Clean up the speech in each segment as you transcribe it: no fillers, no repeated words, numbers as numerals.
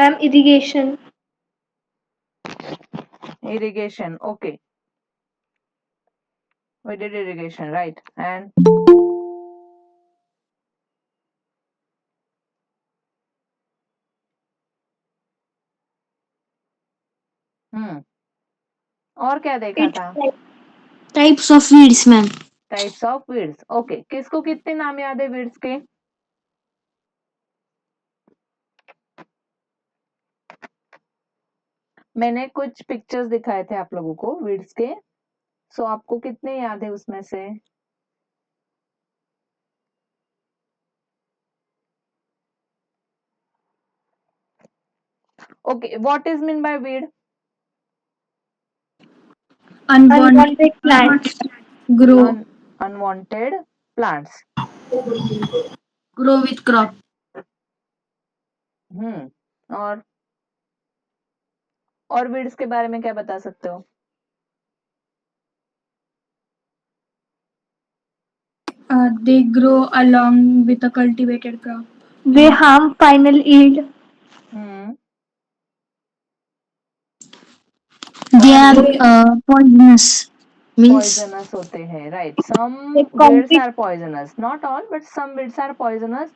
Ma'am irrigation. Irrigation. Okay. We did irrigation, right? And और क्या देखा था? Types of weeds ma'am. Types of weeds. Okay, किसको कितने नाम याद है वीड्स के? मैंने कुछ पिक्चर्स दिखाए थे आप लोगों को वीड्स के, सो आपको कितने याद है उसमें से? Okay, what is mean bye weed? Unwanted plants grow unwanted plants grow with crop. और वीड्स के बारे में क्या बता सकते हो? They grow along with a cultivated crop. They harm final yield. They are poisonous. Means poisonous होते हैं, right? Some they weeds compete. Are poisonous, not all, but some weeds are poisonous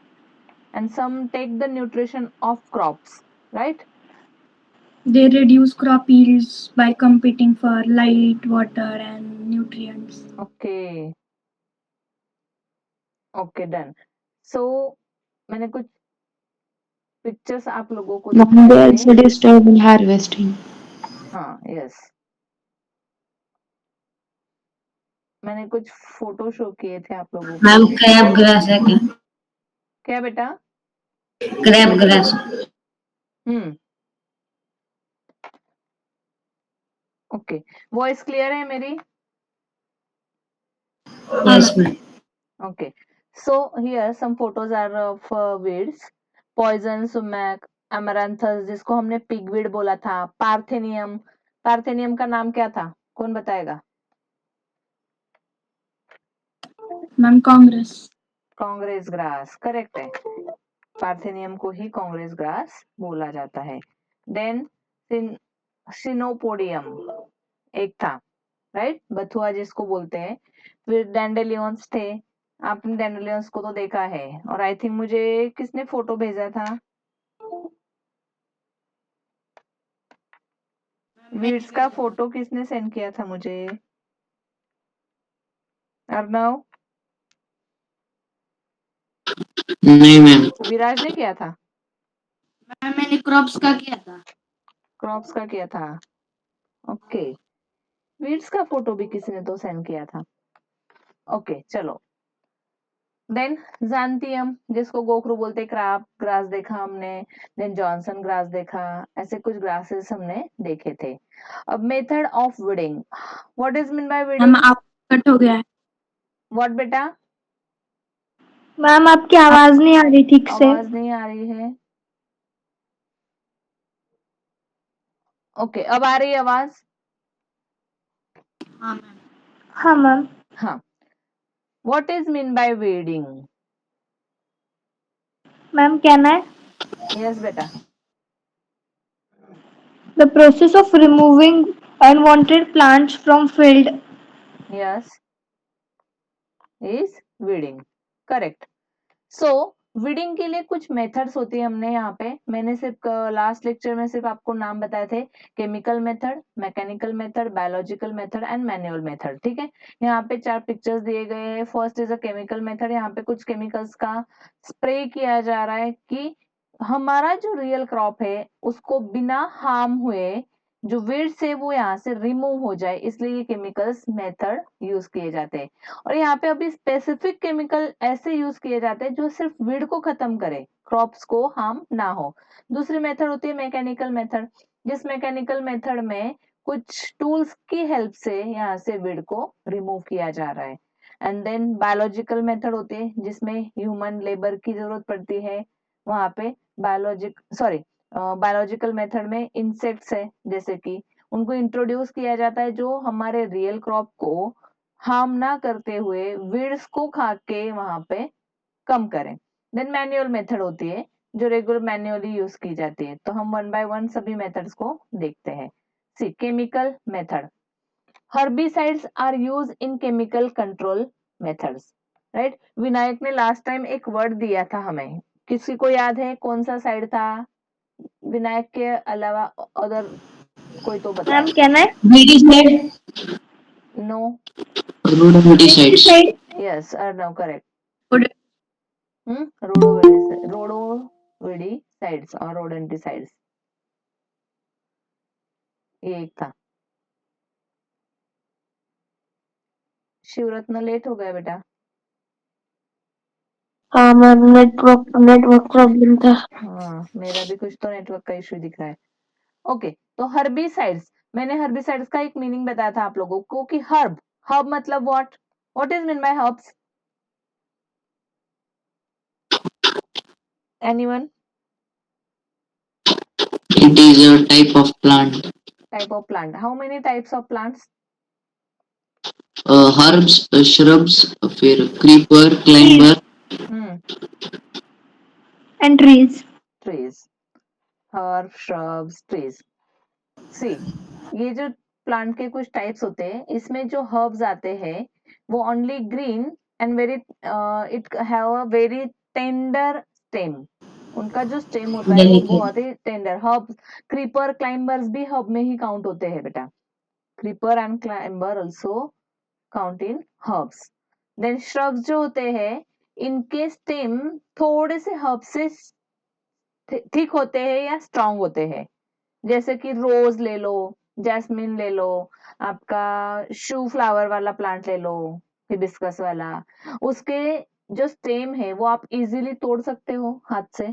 and some take the nutrition of crops, right? They reduce crop yields by competing for light, water, and nutrients. Okay, okay, done. So मैंने कुछ pictures आप लोगों को Ma'am, they दिखाए थे। also disturb in harvesting. हाँ, yes, मैंने कुछ फोटो शो किए थे आप लोगों को। मैम क्रैब ग्रास है क्या? क्या बेटा? Crab grass. Okay, voice clear है मेरी? Yes ma'am. Okay, so here some photos are of weeds. Poison sumac, amaranthus जिसको हमने pigweed बोला था, पार्थेनियम। पार्थेनियम का नाम क्या था? कौन बताएगा? Ma'am Congress. Congress grass, correct है। पार्थेनियम को ही कांग्रेस ग्रास बोला जाता है। देन सिनोपोडियम एक था, राइट? बथुआ जिसको बोलते हैं। फिर डैंडेलियंस थे, आपने डैंडेलियंस को तो देखा है। और आई थिंक मुझे किसने फोटो भेजा था? वीड्स का फोटो किसने सेंड किया था मुझे? अर्णव? नहीं मैम। विराज ने किया था? मैम मैंने क्रॉप्स का किया था। क्रॉप्स का किया था, ओके। वीड्स का फोटो भी किसी ने तो सेंड किया था। ओके, चलो। देन ज़ैंथियम जिसको गोखरू बोलते हैं, क्राप ग्रास देखा हमने। देन जॉनसन ग्रास देखा। ऐसे कुछ ग्रासेस हमने देखे थे। अब method of weeding, what is mean bye ma'am weeding? आप कट हो गया है। व्हाट बेटा? मैम आपकी आवाज नहीं आ रही ठीक से। आवाज नहीं आ रही है। ओके, अब आ रही है आवाज? हाँ मैम। हाँ मैम। हाँ, what is mean bye weeding? Ma'am कहना है यस बेटा। the process of removing unwanted plants from field. Yes, is weeding, correct. So weeding के लिए कुछ मेथड्स होती है हमने यहाँ पे, मैंने सिर्फ लास्ट लेक्चर में सिर्फ आपको नाम बताए थे। Chemical method, mechanical method, biological method and manual method, ठीक है? यहाँ पे 4 पिक्चर्स दिए गए हैं। First is a chemical method, यहाँ पे कुछ केमिकल्स का स्प्रे किया जा रहा है कि हमारा जो रियल क्रॉप है उसको बिना हार्म हुए जो वीड्स है वो यहाँ से रिमूव हो जाए, इसलिए ये केमिकल्स मेथड यूज किए जाते हैं। और यहाँ पे अभी स्पेसिफिक केमिकल ऐसे यूज किए जाते हैं जो सिर्फ वीड को खत्म करे, क्रॉप्स को हार्म ना हो। दूसरी मेथड होती है मैकेनिकल मेथड, जिस मैकेनिकल मेथड में कुछ टूल्स की हेल्प से यहाँ से वीड को रिमूव किया जा रहा है। एंड देन बायोलॉजिकल मेथड होती है जिसमें ह्यूमन लेबर की जरूरत पड़ती है। वहां पे बायोलॉजिकल मेथड में इंसेक्ट्स है जैसे कि उनको इंट्रोड्यूस किया जाता है जो हमारे रियल क्रॉप को हार्म ना करते हुए वीड्स को खा के वहां पे कम करें। देन मैनुअल मेथड होती है जो रेगुलर मैन्युअली यूज की जाती है। तो हम 1 by 1 सभी मेथड्स को देखते हैं। C chemical method, herbicides are use in chemical control methods, right. Vinayak ने लास्ट टाइम एक वर्ड दिया था हमें, किसी को याद है कौन सा साइड था? विनायक के अलावा अदर कोई तो बताए। मैम क्या है? Weedicide, no, rodenticides. यस और नो, करेक्ट। Would- रोडोविडिसाइड्स और रोडेंटिसाइड्स, ये एक था। शिवरत्न लेट हो गया बेटा। हाँ मैम, नेटवर्क प्रॉब्लम था। हाँ, मेरा भी कुछ तो नेटवर्क का इश्यू दिख रहा है। ओके, तो हर्बिसाइड्स, मैंने हर्बिसाइड्स का एक मीनिंग बताया था आप लोगों को कि हर्ब, हर्ब मतलब what is mean by herbs? Anyone? It is a type of plant. Type of plant, how many types of plants? Herbs, shrubs, फिर creeper, climber. and trees. Trees, herb, shrubs, trees. See, ये जो plant के कुछ types होते हैं, इसमें जो herbs आते हैं वो only green and very, it have a very tender stem. उनका जो स्टेम होता है वो Delicate. बहुत ही टेंडर। हर्ब्स, क्रीपर, क्लाइंबर्स भी हर्ब में ही काउंट होते हैं बेटा। Creeper and climber also count in herbs. Then shrubs जो होते हैं, इनके स्टेम थोड़े से हर्ब से थिक होते हैं या स्ट्रांग होते हैं। जैसे कि रोज ले लो, जैस्मिन ले लो, आपका शू फ्लावर वाला प्लांट ले लो, हिबिस्कस वाला, उसके जो स्टेम है वो आप इजीली तोड़ सकते हो हाथ से।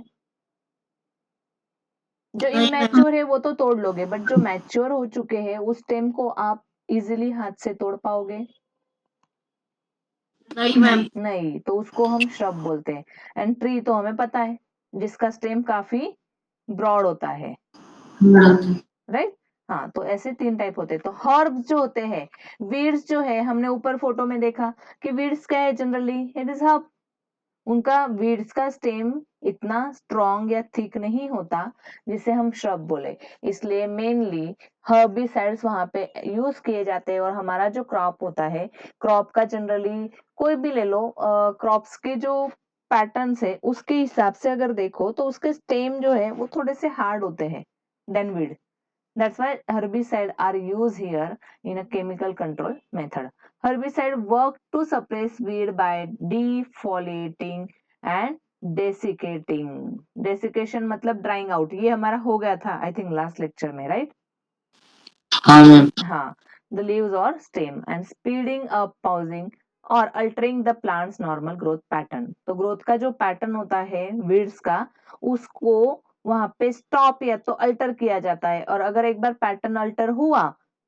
जो इमेच्योर है वो तो तोड़ लोगे, बट जो मैच्योर हो चुके हैं उस स्टेम को आप इजीली हाथ से तोड़ पाओगे? नहीं, तो उसको हम श्रब बोलते हैं। एंड ट्री तो हमें पता है, जिसका स्टेम काफी ब्रॉड होता है, राइट। हाँ, तो ऐसे 3 टाइप होते हैं। तो हर्ब्स जो होते हैं, वीड्स जो है, हमने ऊपर फोटो में देखा कि वीड्स क्या है, जनरली इट इज हर्ब। उनका वीड्स का स्टेम इतना स्ट्रॉन्ग या थिक नहीं होता जिसे हम श्रब बोले। इसलिए मेनली हर्बिसाइड्स वहां पे यूज किए जाते हैं। और हमारा जो क्रॉप होता है, क्रॉप का जनरली कोई भी ले लो, क्रॉप्स के जो पैटर्न है उसके हिसाब से अगर देखो तो उसके स्टेम जो है वो थोड़े से हार्ड होते हैं then weed. That's why herbicide are used here in a chemical control method. Herbicide work to suppress weed by defoliating and desiccating. Desiccation मतलब drying out। ये हमारा हो गया था I think last lecture में, right? हाँ मैम। हाँ, the leaves or stem and speeding up, pausing or altering the plant's normal growth pattern. तो growth का जो pattern होता है weeds का, उसको वहां पे स्टॉप या तो अल्टर किया जाता है। और अगर एक बार पैटर्न अल्टर हुआ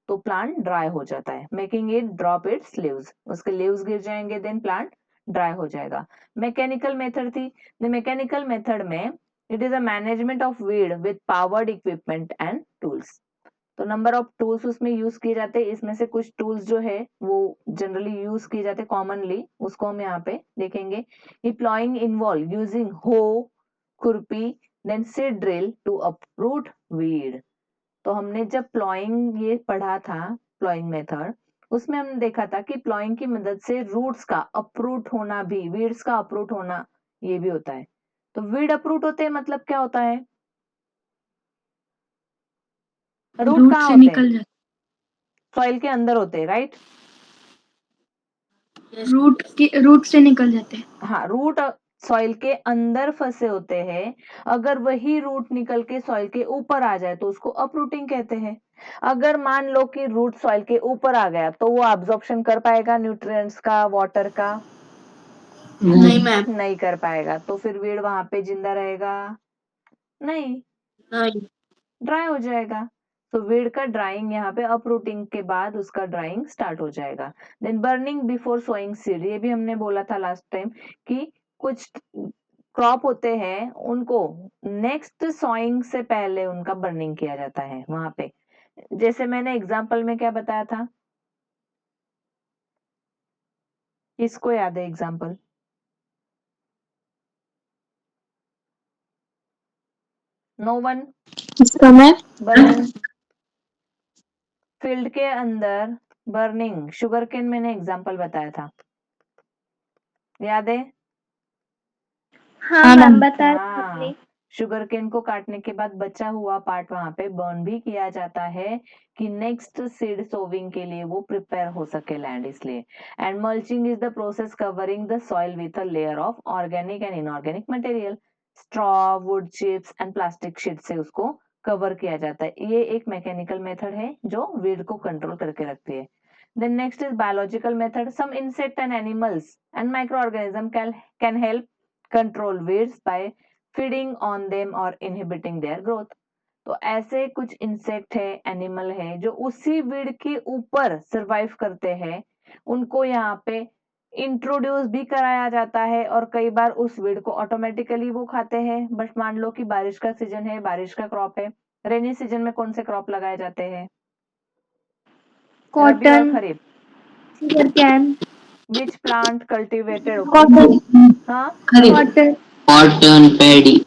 तो प्लांट ड्राई हो जाता है, making it drop it's leaves. उसके लीव्स गिर जाएंगे, देन प्लांट ड्राई हो जाएगा। मैकेनिकल मेथड थी। द मैकेनिकल मेथड में it is a management of weed with powered equipment and tools. तो नंबर ऑफ टूल्स उसमें यूज किए जाते हैं। इसमें से कुछ टूल्स जो है वो जनरली यूज किए जाते हैं कॉमनली, उसको हम यहाँ पे देखेंगे। प्लॉइंग इन्वॉल्व यूजिंग हो, खुरपी, then seed drill to uproot weed. तो हमने जब प्लॉइंग ये पढ़ा था, प्लॉइंग मेथड, उसमें हमने देखा था कि प्लॉइंग की मदद से रूट्स का अपरूट होना भी, वीड्स का अपरूट होना ये भी होता है। तो वीड अपरूट होते हैं मतलब क्या होता है? रूट रूट कहाँ से होते हैं? निकल जाते सॉइल के अंदर होते हैं, राइट। रूट से निकल जाते हैं। हाँ, रूट सॉइल के अंदर फंसे होते हैं। अगर वही रूट निकल के सॉइल के ऊपर आ जाए तो उसको अपरूटिंग कहते हैं। अगर मान लो कि रूट सॉइल के ऊपर आ गया तो वो अब्जॉर्प्शन कर पाएगा न्यूट्रिएंट्स का, वाटर का? नहीं मैम। नहीं कर पाएगा। तो फिर वीड वहां पे जिंदा रहेगा? नहीं, ड्राई हो जाएगा। तो वीड का ड्राइंग यहाँ पे अपरूटिंग के बाद उसका ड्राइंग स्टार्ट हो जाएगा। Then burning before sowing seed, ये भी हमने बोला था लास्ट टाइम कि कुछ क्रॉप होते हैं उनको नेक्स्ट सोइंग से पहले उनका बर्निंग किया जाता है वहां पे। जैसे मैंने एग्जांपल में क्या बताया था, किसको याद है एग्जांपल? No one. इसका मैं बर्निंग, फील्ड के अंदर बर्निंग, शुगर केन मैंने एग्जांपल बताया था, याद है? हाँ हाँ मैम मैम बताया था हाँ, आपने। शुगर केन को काटने के बाद बचा हुआ पार्ट वहां पे बर्न भी किया जाता है कि नेक्स्ट सीड सोविंग के लिए वो प्रिपेयर हो सके लैंड, इसलिए। And mulching is the process covering the soil with a layer of organic and inorganic material, straw, would chips and plastic sheet से उसको कवर किया जाता है। ये एक मैकेनिकल मेथड है जो वीड को कंट्रोल करके रखती है। Then next is biological method. Some insect and animals and microorganism can help control weeds by feeding on them or inhibiting their growth. तो ऐसे कुछ इंसेक्ट है, एनिमल है जो उसी वीड के ऊपर सरवाइव करते हैं, उनको यहाँ पे इंट्रोड्यूस भी कराया जाता है और कई बार उस वीड को ऑटोमेटिकली वो खाते हैं। बट मान लो कि बारिश का सीजन है, बारिश का क्रॉप है, रेनी सीजन में कौन से क्रॉप लगाए जाते हैं? रबी और cotton, kharif. Sugar cane, Which plant cultivated? Cotton हाँ, cotton, cotton, paddy.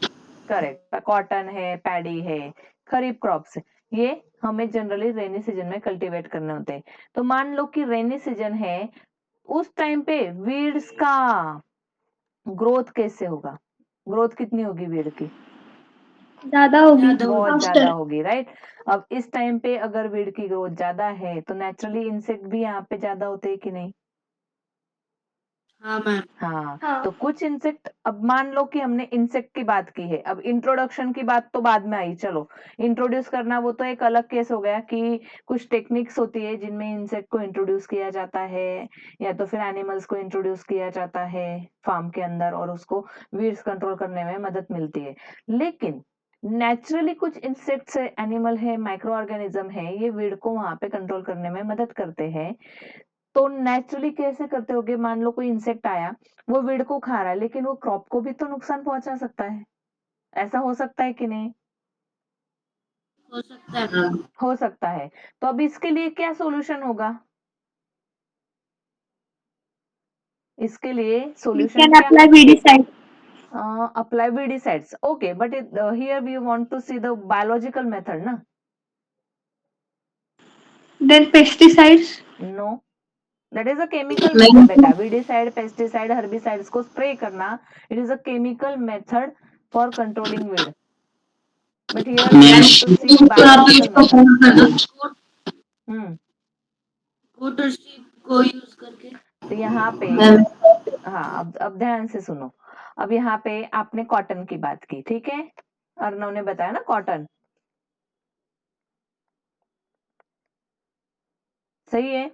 Correct, cotton है, पैडी है, खरीफ क्रॉप्स, ये हमें जनरली रेनी सीजन में कल्टीवेट करने होते हैं। तो मान लो कि रेनी सीजन है, उस टाइम पे वीड्स का ग्रोथ कैसे होगा? ग्रोथ कितनी होगी वीड की? ज्यादा होगी, बहुत ज्यादा फास्टर। होगी, राइट। अब इस टाइम पे अगर वीड की ग्रोथ ज्यादा है तो नेचुरली इंसेक्ट भी यहाँ पे ज्यादा होते हैं कि नहीं? हाँ मैम। हाँ, हाँ, तो कुछ इंसेक्ट, अब मान लो कि हमने इंसेक्ट की बात की है, अब इंट्रोडक्शन की बात तो बाद में आई, चलो इंट्रोड्यूस करना वो तो एक अलग केस हो गया कि कुछ टेक्निक्स होती है जिनमें इंसेक्ट को इंट्रोड्यूस किया जाता है या तो फिर एनिमल्स को इंट्रोड्यूस किया जाता है फार्म के अंदर और उसको वीड्स कंट्रोल करने में मदद मिलती है। लेकिन नेचुरली कुछ इंसेक्ट्स है, एनिमल है, माइक्रो ऑर्गेनिज्म है, ये वीड को वहां पे कंट्रोल करने में मदद करते हैं। तो नेचुरली कैसे करते होगे? मान लो कोई इंसेक्ट आया, वो वीड को खा रहा है, लेकिन वो क्रॉप को भी तो नुकसान पहुंचा सकता है, ऐसा हो सकता है कि नहीं? हो सकता है मैम। हो सकता है। तो अब इसके लिए क्या सॉल्यूशन होगा? इसके लिए we सॉल्यूशन can क्या? apply weedicide. Apply weedicides, okay, but here we want to see the biological method ना? Then pesticides. No, that is a chemical नहीं। मेथड बेटा। वीडिसाइड, पेस्टिसाइड, हर्बिसाइड्स को स्प्रे करना, it is a chemical method for controlling weed, but here we want to see biological method. कोटरशीप को use करके। तो यहाँ पे, मैम। हाँ, अब ध्यान से सुनो। अब यहाँ पे आपने कॉटन की बात की, ठीक है, अर्नव ने बताया ना कॉटन, सही है।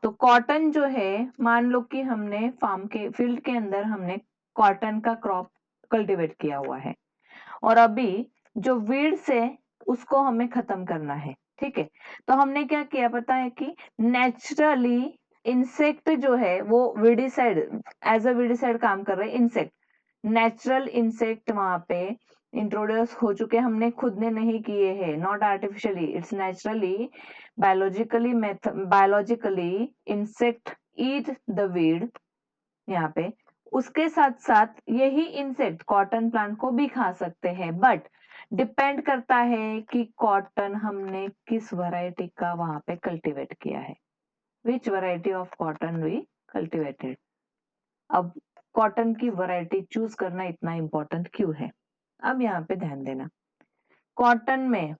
तो कॉटन जो है, मान लो कि हमने फार्म के फील्ड के अंदर हमने कॉटन का क्रॉप कल्टीवेट किया हुआ है और अभी जो वीड्स है उसको हमें खत्म करना है, ठीक है। तो हमने क्या किया पता है कि नेचुरली इंसेक्ट जो है वो वीडिसाइड, एज अ वीडिसाइड काम कर रहे हैं इंसेक्ट, नेचुरल इंसेक्ट वहां पे इंट्रोड्यूस हो चुके, हमने खुद ने नहीं किए हैं, not artificially, it's naturally, biologically insect eat the weed यहाँ पे। उसके साथ साथ यही इंसेक्ट कॉटन प्लांट को भी खा सकते हैं, बट डिपेंड करता है कि कॉटन हमने किस वैरायटी का वहां पे कल्टीवेट किया है, which variety of cotton we cultivated. अब कॉटन की वैरायटी चूज करना इतना इंपॉर्टेंट क्यों है? अब यहाँ पे ध्यान देना, कॉटन में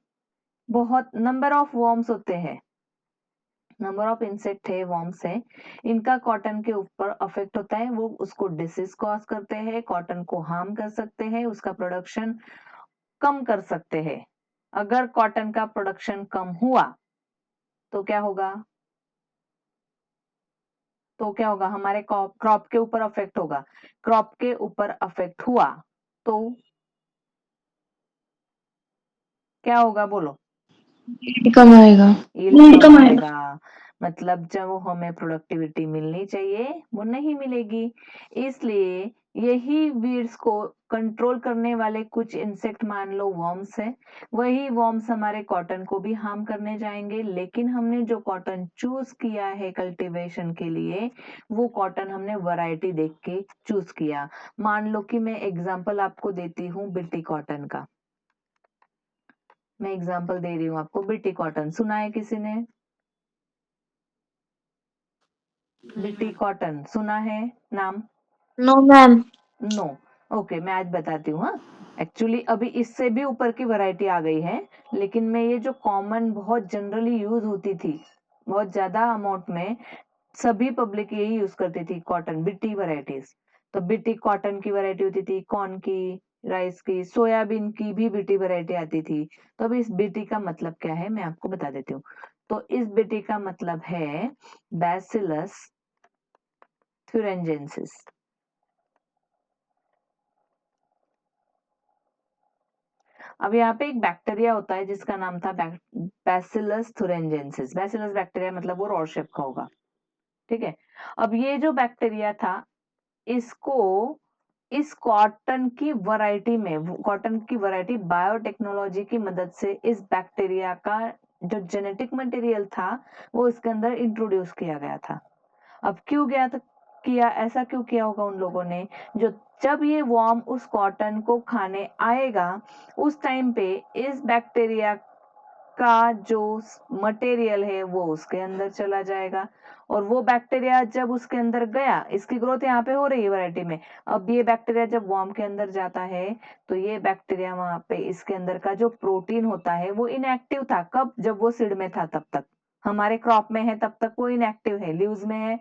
बहुत नंबर ऑफ वर्म्स होते हैं, नंबर ऑफ इंसेक्ट है, वर्म्स है, इनका कॉटन के ऊपर अफेक्ट होता है, वो उसको डिसीज कॉज करते हैं, कॉटन को हार्म कर सकते हैं, उसका प्रोडक्शन कम कर सकते हैं। अगर कॉटन का प्रोडक्शन कम हुआ तो क्या होगा? तो क्या होगा? हमारे क्रॉप के ऊपर अफेक्ट होगा, क्रॉप के ऊपर अफेक्ट हुआ तो क्या होगा? बोलो। कम आएगा। यील्ड कम आएगा, मतलब जब हमें प्रोडक्टिविटी मिलनी चाहिए वो नहीं मिलेगी। इसलिए यही वीड्स को कंट्रोल करने वाले कुछ इंसेक्ट मान लो वर्म्स है, वही वर्म्स हमारे कॉटन को भी हार्म करने जाएंगे। लेकिन हमने जो कॉटन चूज किया है कल्टीवेशन के लिए, वो कॉटन हमने वैरायटी देख के चूज किया। मान लो कि मैं एग्जांपल आपको देती हूँ बिट्टी कॉटन का। मैं एग्जांपल दे रही हूँ आपको बिट्टी कॉटन, सुना है किसी ने? बिट्टी कॉटन सुना है नाम? No ma'am. नो। ओके, मैं आज बताती हूँ। एक्चुअली अभी इससे भी ऊपर की वैरायटी आ गई है, लेकिन मैं ये जो कॉमन बहुत जनरली यूज होती थी बहुत ज्यादा अमाउंट में, सभी पब्लिक यही यूज करती थी कॉटन बिट्टी वैरायटीज। तो बिट्टी कॉटन की वैरायटी होती थी, कॉर्न की, राइस की, सोयाबीन की भी बिट्टी वैरायटी आती थी। तो अभी इस बिट्टी का मतलब क्या है मैं आपको बता देती हूँ। तो इस बिट्टी का मतलब है बैसिलस thuringiensis। अब यहाँ पे एक बैक्टीरिया होता है जिसका नाम था बैसिलस thuringiensis। बैसिलस बैक्टीरिया मतलब वो रॉडशेप का होगा, ठीक है। अब ये जो बैक्टीरिया था, इसको इस कॉटन की वैरायटी में, कॉटन की वैरायटी बायोटेक्नोलॉजी की मदद से इस बैक्टीरिया का जो जेनेटिक मटेरियल था वो इसके अंदर इंट्रोड्यूस किया गया था। अब क्यों गया था, किया ऐसा क्यों किया होगा उन लोगों ने? जो जब ये वर्म उस कॉटन को खाने आएगा, उस टाइम पे इस बैक्टीरिया का जो मटेरियल है वो उसके अंदर चला जाएगा, और वो बैक्टीरिया जब उसके अंदर गया, इसकी ग्रोथ यहाँ पे हो रही है वैरायटी में। अब ये बैक्टीरिया जब वर्म के अंदर जाता है, तो ये बैक्टीरिया वहां पे इसके अंदर का जो प्रोटीन होता है वो इनएक्टिव था। कब? जब वो सीड में था तब तक। हमारे क्रॉप में है तब तक वो इनएक्टिव है, लीव्स में है,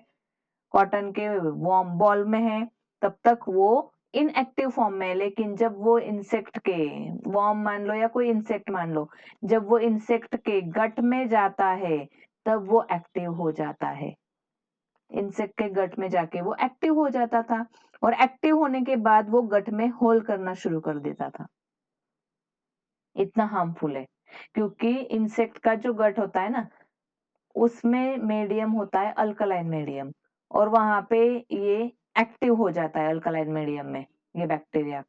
कॉटन के वॉर्म बॉल में है, तब तक वो इनएक्टिव फॉर्म में है। लेकिन जब वो इंसेक्ट के, वॉर्म मान लो या कोई इंसेक्ट मान लो, जब वो इंसेक्ट के गट में जाता है तब वो एक्टिव हो जाता है। इंसेक्ट के गट में जाके वो एक्टिव हो जाता था, और एक्टिव होने के बाद वो गट में होल करना शुरू कर देता था। इतना हार्मफुल है, क्योंकि इंसेक्ट का जो गट होता है ना, उसमें मीडियम होता है अल्कलाइन मीडियम, और वहां पे ये एक्टिव हो जाता है अल्कलाइन मीडियम में ये बैक्टीरिया।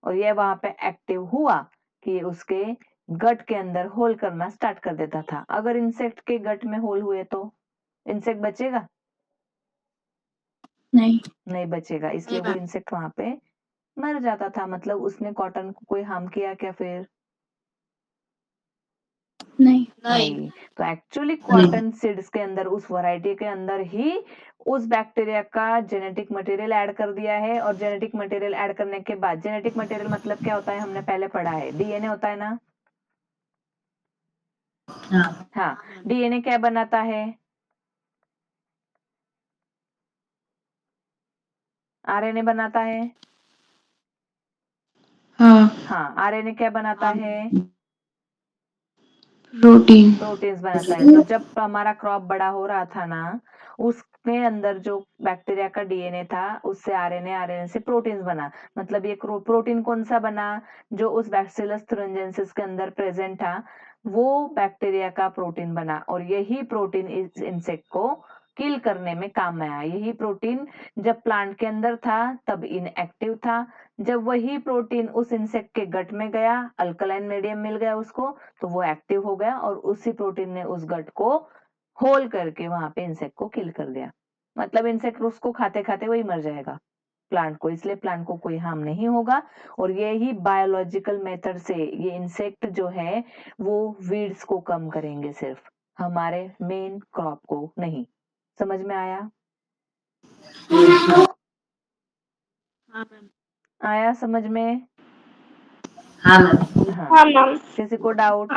और ये वहां पे एक्टिव हुआ कि उसके गट के अंदर होल करना स्टार्ट कर देता था। अगर इंसेक्ट के गट में होल हुए तो इंसेक्ट बचेगा? नहीं बचेगा, इसलिए वो इंसेक्ट वहां पे मर जाता था। मतलब उसने कॉटन को कोई हार्म किया क्या फिर? नहीं। तो एक्चुअली कॉटन सीड्स के अंदर, उस वैरायटी के अंदर ही उस बैक्टीरिया का जेनेटिक मटेरियल ऐड कर दिया है। और जेनेटिक मटेरियल ऐड करने के बाद, जेनेटिक मटेरियल मतलब क्या होता है हमने पहले पढ़ा है, डीएनए होता है ना। हाँ, डीएनए क्या बनाता है? आरएनए बनाता है। हाँ, आरएनए क्या बनाता है? प्रोटीन्स बनाता है। तो जब हमारा क्रॉप बड़ा हो रहा था ना, उसके अंदर जो बैक्टीरिया का डीएनए था, उससे आरएनए, आरएनए से प्रोटीन्स बना। मतलब ये प्रोटीन कौन सा बना? जो उस बैसिलस thuringiensis के अंदर प्रेजेंट था, वो बैक्टीरिया का प्रोटीन बना। और यही प्रोटीन इस इंसेक्ट को किल करने में काम में आया। यही प्रोटीन जब प्लांट के अंदर था तब इनएक्टिव था, जब वही प्रोटीन उस इंसेक्ट के गट में गया, अल्कलाइन मीडियम मिल गया उसको, तो वो एक्टिव हो गया, और उसी प्रोटीन ने उस गट को होल करके वहां पे इंसेक्ट को किल कर दिया। मतलब इंसेक्ट उसको खाते खाते वही मर जाएगा प्लांट को, इसलिए प्लांट को कोई हार्म नहीं होगा। और यही बायोलॉजिकल मेथड से ये इंसेक्ट जो है वो वीड्स को कम करेंगे, सिर्फ हमारे मेन क्रॉप को नहीं। समझ में आया? आया समझ में? हाँ। हाँ मैम। किसी को डाउट?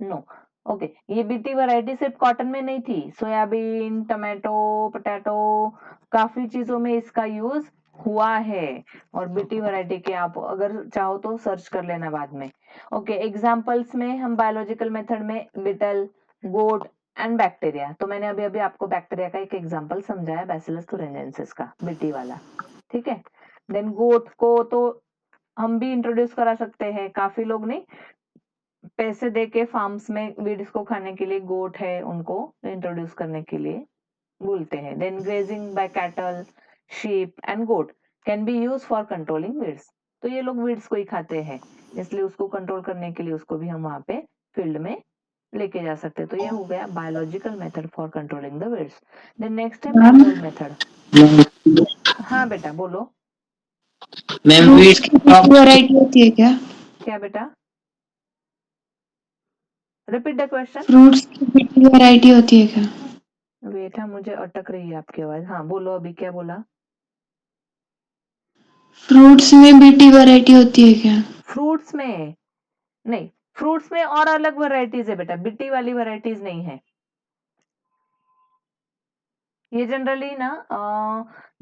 नो। ओके, ये बीटी वैरायटी सिर्फ कॉटन में नहीं थी, सोयाबीन, टमाटो, पोटैटो, काफी चीजों में इसका यूज हुआ है। और बीटी वैरायटी के आप अगर चाहो तो सर्च कर लेना बाद में। ओके, एग्जांपल्स में हम बायोलॉजिकल मेथड में बिटल, गोट एंड बैक्टीरिया। तो मैंने अभी अभी आपको बैक्टीरिया का एक एग्जांपल समझाया, बैसिलस thuringiensis का, बीटी वाला, ठीक है। देन गोट को तो हम भी इंट्रोड्यूस करा सकते हैं, काफी लोग नहीं, पैसे दे के फार्म्स में वीड्स को खाने के लिए गोट है उनको इंट्रोड्यूस करने के लिए बोलते हैं। Then grazing by cattle, sheep and goat can be use for controlling weeds. तो ये लोग वीड्स को ही खाते हैं, इसलिए उसको कंट्रोल करने के लिए उसको भी हम वहां पे फील्ड में लेके जा सकते हैं। तो ये हो गया biological method for controlling the weeds. Then next है मैम मैनुअल मेथड। हाँ बेटा बोलो। मैम फ्रूट्स वीट की बीटी वैरायटी होती है क्या? क्या बेटा? Repeat the question. फ्रूट्स की बीटी वैरायटी होती है क्या? बेटा मुझे अटक रही है आपकी आवाज। हाँ बोलो, अभी क्या बोला? फ्रूट्स में बीटी वैरायटी होती है क्या? फ्रूट्स में नहीं, फ्रूट्स में और अलग वैरायटीज है बेटा, बिट्टी वाली वैरायटीज नहीं है। ये जनरली ना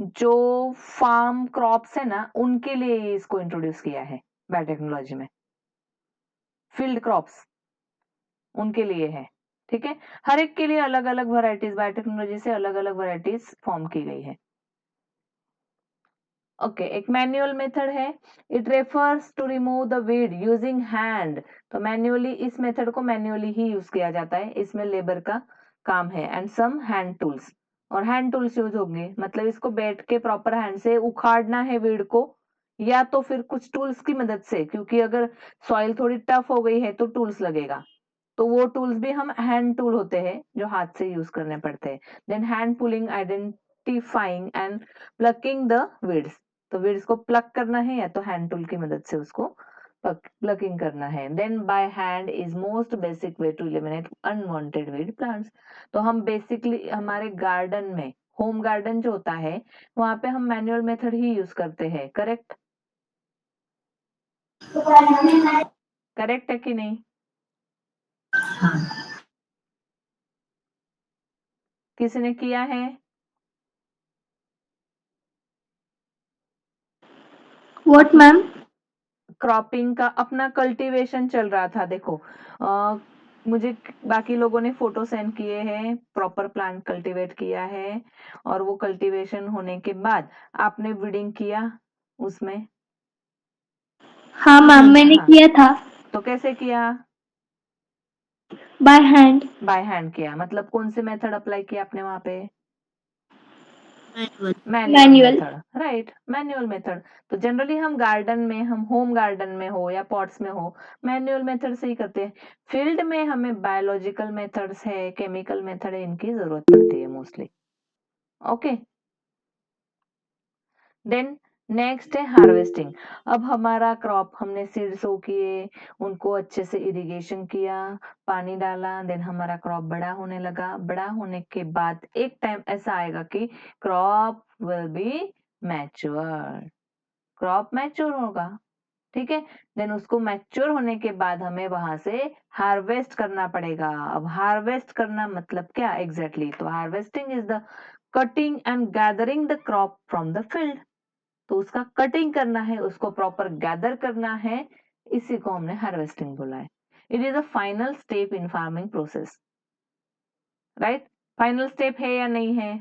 जो फार्म क्रॉप्स है ना उनके लिए इसको इंट्रोड्यूस किया है बायोटेक्नोलॉजी में। फील्ड क्रॉप्स उनके लिए है, ठीक है। हर एक के लिए अलग अलग वैरायटीज, बायोटेक्नोलॉजी से अलग अलग वैरायटीज फॉर्म की गई है। ओके एक मैनुअल मेथड है। It refers to remove the weed using hand. तो मैन्युअली, इस मेथड को मैन्युअली ही यूज किया जाता है, इसमें लेबर का काम है। एंड सम हैंड टूल्स, और हैंड टूल्स यूज होंगे, मतलब इसको बैठ के प्रॉपर हैंड से उखाड़ना है वीड को, या तो फिर कुछ टूल्स की मदद से, क्योंकि अगर सॉइल थोड़ी टफ हो गई है तो टूल्स लगेगा, तो वो टूल्स भी हम हैंड टूल होते हैं जो हाथ से यूज करने पड़ते हैं। Then hand pulling, identifying and plucking the weeds. तो वीड्स को प्लक करना है या तो हैंड टूल की मदद से उसको प्लकिंग करना है। Then by hand is most basic way to eliminate unwanted weed plants. तो हम बेसिकली हमारे गार्डन में, होम गार्डन जो होता है वहां पे हम मैनुअल मेथड ही यूज करते हैं। करेक्ट? करेक्ट है कि नहीं? किसी ने किया है? What, ma'am? क्रॉपिंग का अपना कल्टीवेशन चल रहा था। देखो मुझे बाकी लोगों ने फोटो सेंड किए हैं, प्रॉपर प्लांट कल्टीवेट किया है, और वो कल्टीवेशन होने के बाद आपने वीडिंग किया उसमें। हाँ मैम, मैंने हाँ, किया था तो कैसे किया? By hand. बाय हैंड किया, मतलब कौन से मेथड अप्लाई किया आपने वहां पे? Manual manual manual. Method, right, manual method. तो जनरली हम गार्डन में, हम होम गार्डन में हो या पॉट्स में हो, मैनुअल मेथड से ही करते हैं। फील्ड में हमें बायोलॉजिकल मेथड्स है, केमिकल मेथड है, इनकी जरूरत पड़ती है मोस्टली। ओके देन नेक्स्ट है हार्वेस्टिंग। अब हमारा क्रॉप, हमने सीड सो किए, उनको अच्छे से इरिगेशन किया, पानी डाला, देन हमारा क्रॉप बड़ा होने लगा। बड़ा होने के बाद एक टाइम ऐसा आएगा कि crop will be mature, crop mature होगा, ठीक है। देन उसको मैच्योर होने के बाद हमें वहां से हार्वेस्ट करना पड़ेगा। अब हार्वेस्ट करना मतलब क्या एग्जैक्टली? तो harvesting is the cutting and gathering the crop from the field. तो उसका कटिंग करना है, उसको प्रॉपर गैदर करना है, इसी को हमने हार्वेस्टिंग बोला है। It is a final step in farming process, right? Final step है या नहीं है?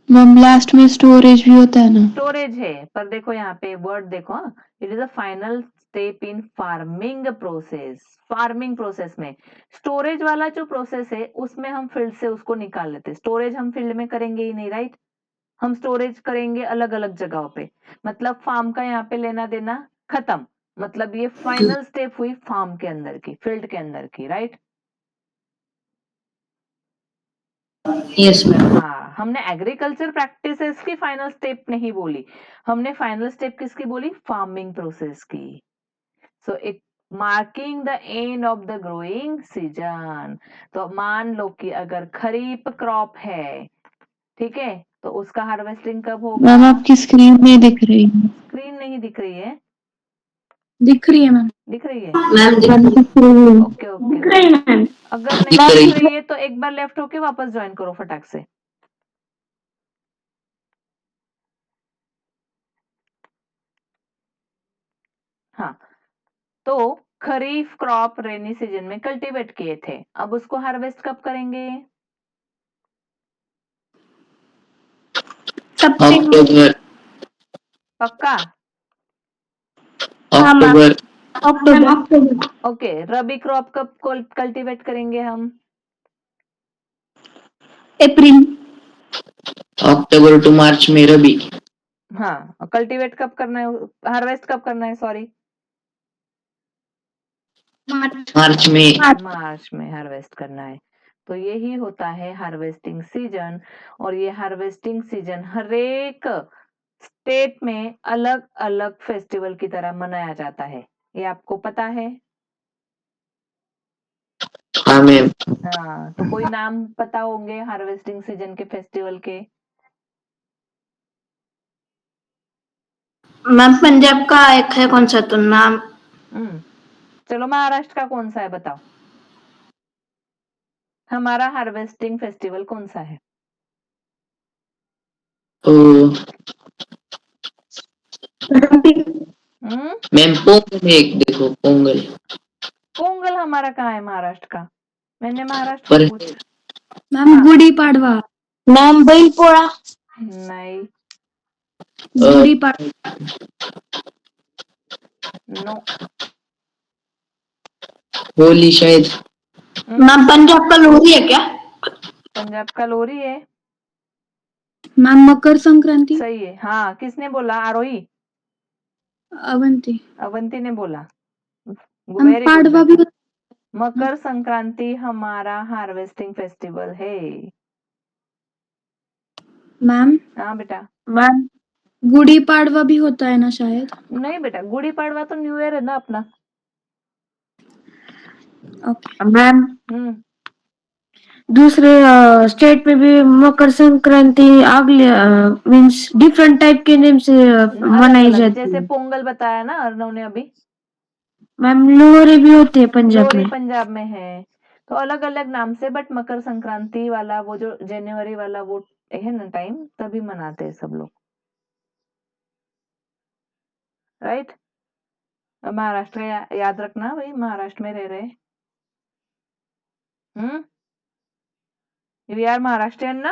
मैम लास्ट में स्टोरेज भी होता है ना? स्टोरेज है, पर देखो यहाँ पे वर्ड देखो, it is a final step in farming process. Farming process में स्टोरेज वाला जो प्रोसेस है उसमें हम फील्ड से उसको निकाल लेते हैं। स्टोरेज हम फील्ड में करेंगे ही नहीं, राइट? हम स्टोरेज करेंगे अलग अलग जगहों पे, मतलब फार्म का यहाँ पे लेना देना खत्म। मतलब ये फाइनल स्टेप हुई फार्म के अंदर की, फील्ड के अंदर की, राइट? यस मैम हाँ, हमने एग्रीकल्चर प्रैक्टिसेस की फाइनल स्टेप नहीं बोली, हमने फाइनल स्टेप किसकी बोली? फार्मिंग प्रोसेस की। So it marking the end of the growing season. तो मान लो कि अगर खरीफ क्रॉप है, ठीक है, तो उसका हार्वेस्टिंग कब होगा? मैम आपकी स्क्रीन नहीं दिख रही है। स्क्रीन नहीं दिख रही है? दिख रही है मैम। दिख रही है? मैम मैम दिख रही है। Okay okay. दिख रही है मैम। अगर दिख नहीं रही दिख रही है तो एक बार लेफ्ट होके वापस ज्वाइन करो फटाक से। हाँ, तो खरीफ क्रॉप रेनी सीजन में कल्टीवेट किए थे, अब उसको हार्वेस्ट कब करेंगे? सितंबर। अक्टूबर पक्का? हाँ मैम। अक्टूबर अक्टूबर ओके, रबी क्रॉप कब कल्टीवेट करेंगे हम? अप्रैल अक्टूबर टू मार्च में रबी। हाँ, कल्टीवेट कब करना है, हार्वेस्ट कब करना है, सॉरी मार्च में। मार्च में हार्वेस्ट करना है। तो यही होता है हार्वेस्टिंग सीजन। और ये हार्वेस्टिंग सीजन हर एक स्टेट में अलग अलग फेस्टिवल की तरह मनाया जाता है, ये आपको पता है? हाँ मैम। हाँ, तो कोई नाम पता होंगे हार्वेस्टिंग सीजन के फेस्टिवल के? मैम पंजाब का एक है कौन सा तो नाम चलो महाराष्ट्र का कौन सा है बताओ, हमारा हार्वेस्टिंग फेस्टिवल कौन सा है? ओ हम्म मैम पोंगल है एक, देखो पोंगल। पोंगल हमारा कहाँ है महाराष्ट्र का? मैंने महाराष्ट्र पर का पूछा। मैम गुड़ी पाड़वा मैम बैल पोळा नहीं, गुड़ी पाड़वा नो। होली शायद। मैम पंजाब का लोहरी है क्या? पंजाब का लोहरी है, मैम मकर संक्रांति सही है। हाँ, किसने बोला? आरोही, अवंती अवंती ने बोला। मैम वेरी गुड पाड़वा बेटा। भी मकर संक्रांति हमारा हार्वेस्टिंग फेस्टिवल है। मैम हाँ बेटा। मैम गुड़ी पाड़वा भी होता है ना शायद? नहीं बेटा, गुड़ी पाड़वा तो न्यू ईयर है ना अपना। ओके मैम हम्म दूसरे स्टेट में भी मकर संक्रांति अगले मींस डिफरेंट टाइप के नेम से अलग मनाई अलग, जाती जैसे है। पोंगल बताया ना अर्णव ने अभी, मैम लोहरी भी होती है पंजाब लोहरी में। पंजाब में है। तो अलग अलग नाम से, बट मकर संक्रांति वाला वो जो जनवरी वाला वो है ना टाइम, तभी मनाते हैं सब लोग, राइट? महाराष्ट्र याद रखना भाई, महाराष्ट्र में रह रहे। वी आर महाराष्ट्रियन ना?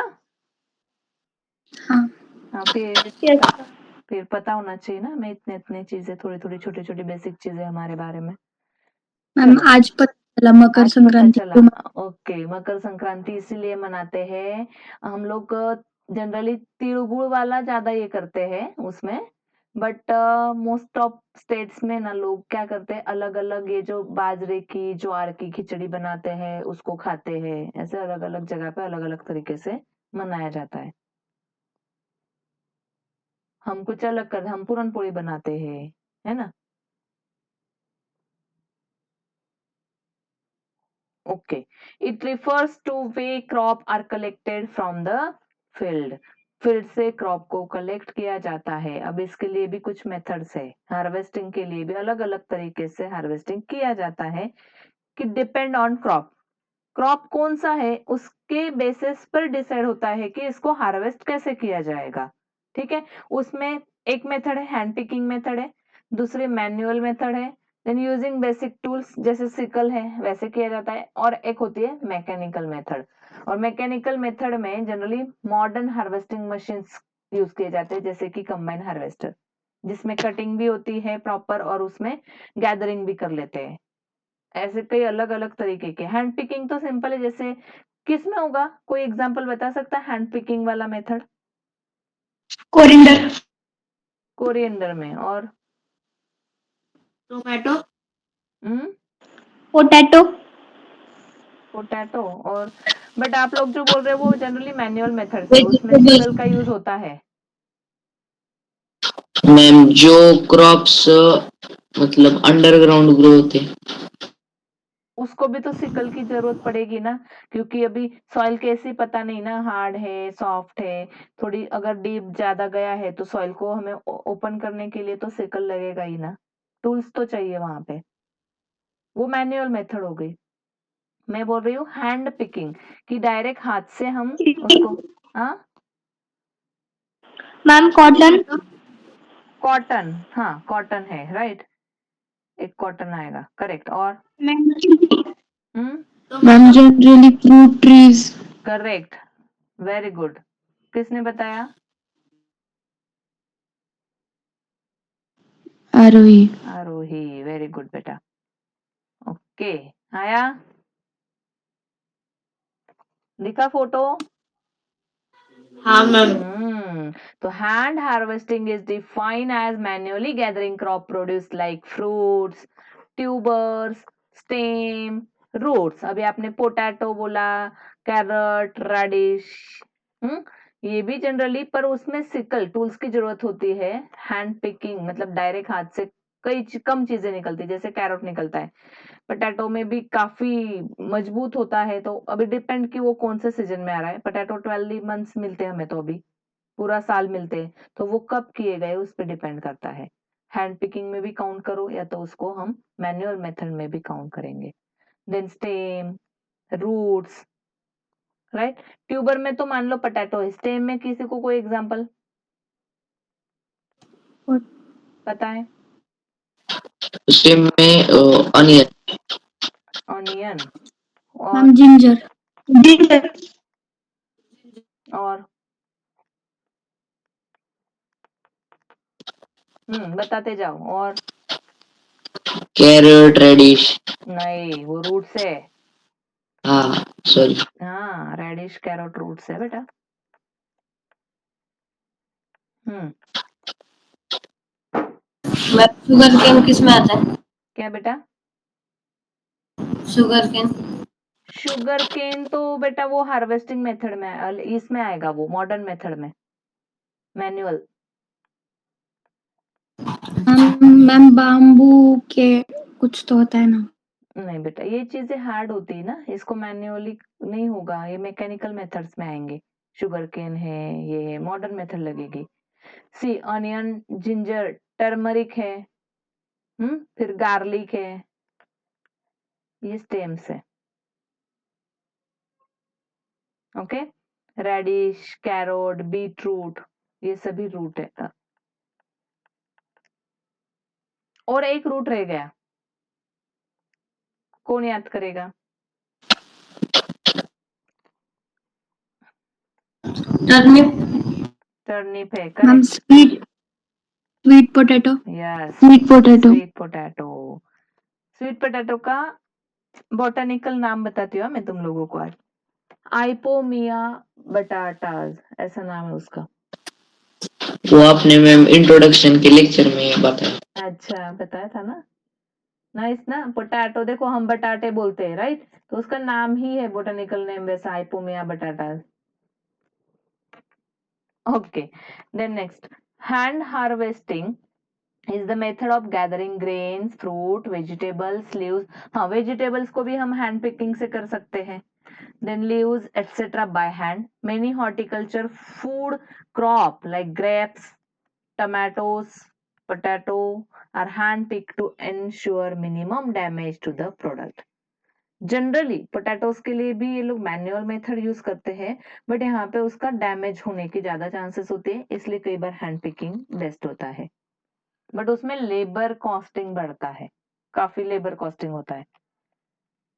हाँ हाँ, फिर पता होना चाहिए ना हमें, इतने इतने चीजें, थोड़ी थोड़ी छोटी छोटी बेसिक चीजें हमारे बारे में। मैम चलो, आज पता चला मकर आज पता संक्रांति चला। क्यों ओके, मकर संक्रांति इसीलिए मनाते हैं हम लोग। जनरली तिल गुड़ वाला ज्यादा ये करते हैं उसमें, बट मोस्ट ऑफ स्टेट्स में ना लोग क्या करते हैं, अलग अलग ये जो बाजरे की ज्वार की खिचड़ी बनाते हैं उसको खाते हैं, ऐसे अलग अलग जगह पे अलग अलग तरीके से मनाया जाता है। हम कुछ अलग करते, हम पूरन पोली बनाते हैं, है ना? Okay, it refers to way crop are collected from the field. Field से क्रॉप को कलेक्ट किया जाता है। अब इसके लिए भी कुछ मेथड्स है, हार्वेस्टिंग के लिए भी अलग अलग तरीके से हार्वेस्टिंग किया जाता है कि डिपेंड ऑन क्रॉप। क्रॉप कौन सा है उसके बेसिस पर डिसाइड होता है कि इसको हार्वेस्ट कैसे किया जाएगा, ठीक है? उसमें एक मेथड है हैंड पिकिंग मेथड है, दूसरी मैन्युअल मेथड है, देन यूजिंग बेसिक टूल्स जैसे सिकल है वैसे किया जाता है, और एक होती है मैकेनिकल मेथड। और मैकेनिकल मेथड में generally modern harvesting machines use किए जाते हैं, जैसे कि कंबाइन हार्वेस्टर, जिसमें कटिंग भी होती है प्रॉपर और उसमें गैदरिंग भी कर लेते हैं। ऐसे कई अलग अलग तरीके के। हैंड पिकिंग तो सिंपल है, जैसे किस में होगा, कोई एग्जांपल बता सकता है हैंड पिकिंग वाला मेथड? कोरिंडर कोरिएंडर में। और टोमेटो हम्म पोटैटो पोटैटो। और बट आप लोग जो बोल रहे हो वो जनरली मैनुअल मेथड से, उसमें वेजिटेबल्स सिकल का यूज होता है। मैम जो क्रॉप्स मतलब अंडरग्राउंड ग्रो होते हैं। उसको भी तो सिकल की जरूरत पड़ेगी ना, क्योंकि अभी सॉइल कैसी पता नहीं ना, हार्ड है सॉफ्ट है, थोड़ी अगर डीप ज्यादा गया है तो सॉइल को हमें ओपन करने के लिए तो सिकल लगेगा ही ना, टूल्स तो चाहिए वहां पे। वो मैनुअल मेथड हो गई। मैं बोल रही हूँ हैंड पिकिंग, कि डायरेक्ट हाथ से हम उसको। हाँ, मैम कॉटन कॉटन, हाँ कॉटन है, राइट, एक कॉटन आएगा, करेक्ट। और ma'am generally fruit trees. Correct, very good. किसने बताया? आरोही। आरोही, वेरी गुड बेटा। ओके, आया, दिखा फोटो? हाँ मैम। तो hand harvesting is defined as manually gathering crop produce like fruits, tubers, stem, roots। अभी आपने पोटैटो बोला, कैरट, रेडिश, ये भी जनरली, पर उसमें सिकल टूल्स की जरूरत होती है। हैंड पिकिंग मतलब डायरेक्ट हाथ से कम चीजें निकलती, जैसे कैरट निकलता है। पोटैटो में भी काफी मजबूत होता है, तो अभी डिपेंड कि वो कौन से सीजन में आ रहा है। पोटैटो 12 मंथ्स मिलते हैं हमें, तो अभी पूरा साल मिलते हैं, तो वो कब किए गए उस पर डिपेंड करता है। हैंड पिकिंग में भी काउंट करो, या तो उसको हम मैनुअल मेथड में भी काउंट करेंगे। Then stem, roots, right. Tuber में तो मान लो पोटैटो है, स्टेम में किसी को कोई एग्जांपल पता है? स्टेम में अनियन। ऑनियन, मैम और जिंजर। और बताते जाओ। और कैरेट, रेडिश। नहीं, वो रूट्स है। हाँ सॉरी। हाँ, रेडिश कैरोट रूट्स है बेटा। हम्म मैम शुगर केन किस में आता है? क्या बेटा? शुगर केन शुगर केन तो बेटा वो हार्वेस्टिंग मेथड में इसमें आएगा, वो मॉडर्न मेथड में, मैनुअल। मैम बाम्बू के कुछ तो होता है ना। नहीं बेटा, ये चीजें हार्ड होती है ना, इसको मैन्युअली नहीं होगा, ये मैकेनिकल मेथड्स में आएंगे। शुगर केन है, ये मॉडर्न मेथड लगेगी। सी, ऑनियन, जिंजर, टर्मरिक है, फिर गार्लिक है, ये स्टेम्स है। Okay, radish, carrot, beetroot, ये सभी रूट है। और एक रूट रह गया, कौन याद करेगा? टर्निप टर्निप है, ma'am correct. Sweet potato. Yes, sweet potato. Sweet potato. Sweet potato का बॉटनिकल नाम बताती हूँ मैं तुम लोगों को आज। आइपोमिया बटाटास, ऐसा नाम है उसका। वो आपने मैम इंट्रोडक्शन के लेक्चर में बताया। अच्छा, बताया था ना। नाइस ना। पोटैटो देखो, हम बटाटे बोलते हैं, राइट, तो उसका नाम ही है बॉटनिकल नेम वैसा, आइपोमिया बटाटास। Okay, then next, hand harvesting is the method of gathering grains, fruit, vegetables, leaves। हाँ, वेजिटेबल्स को भी हम हैंड पिकिंग से कर सकते हैं। then leaves etc by hand। many horticulture food crop like grapes, tomatoes, potato are hand picked to ensure minimum damage to the product। Generally potatoes के लिए भी ये लोग मैनुअल मेथड यूज करते हैं, बट यहाँ पे उसका डैमेज होने की ज्यादा चांसेस होते हैं, इसलिए कई बार हैंड पिकिंग बेस्ट होता है, बट उसमें लेबर कॉस्टिंग बढ़ता है, काफी लेबर कॉस्टिंग होता है।